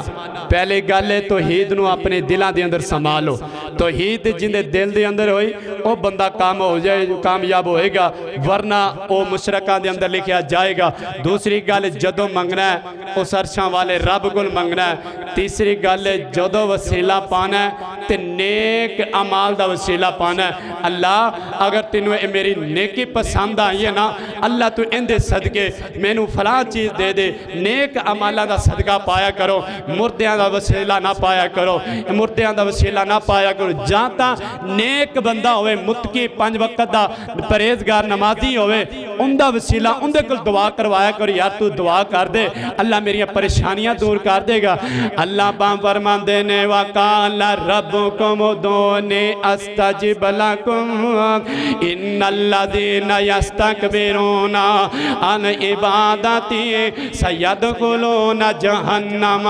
پہلے گالے توحید نو اپنے دلان دے اندر سنبھالو توحید جن دے دل دے اندر ہوئی او بندہ کامیاب ہوئے گا ورنہ او مشرکان دے اندر لکھیا جائے گا دوسری گالے جدو منگنا ہے اس عرشاں والے رب کو منگنا ہے تیسری گالے جدو وسیلہ پانا ہے تے نیک عمال دا وسیلہ پانا ہے اللہ اگر تینوں میری نیکی پسند آئی ہے نا اللہ تو ان دے صدقے میں نو فلاں چیز دے دے نیک عمالہ دا صدقہ پایا کرو مردیاں دا وسیلہ نہ پایا کرو مردیاں دا وسیلہ نہ پایا کرو جانتا نیک بندہ ہوئے متقی 5 وقت دا پرہیزگار نمازی ہوئے ان دا وسیلہ ان دے کل دعا کروایا کرو یار تو دعا کر دے اللہ میری پریشانیاں دور کر دے گا اللہ بام فرمان دینے وَقَالَ رَبُّكُمُ ادْعُونِي أَسْتَجِبْ لَكُمْ إِنَّ الَّذِينَ يَسْتَكْبِرُونَ عَنْ عِبَادَتِي سَيَدْخُلُونَ جَهَنَّمَ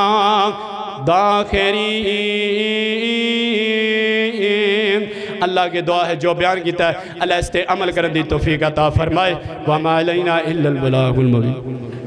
داخرین اللہ کی دعا ہے جو بیان کیتا ہے اللہ اس تے عمل کرن دی توفیق عطا فرمائے وَمَا عَلَيْنَا إِلَّا الْبَلَاغُ الْمُبِينُ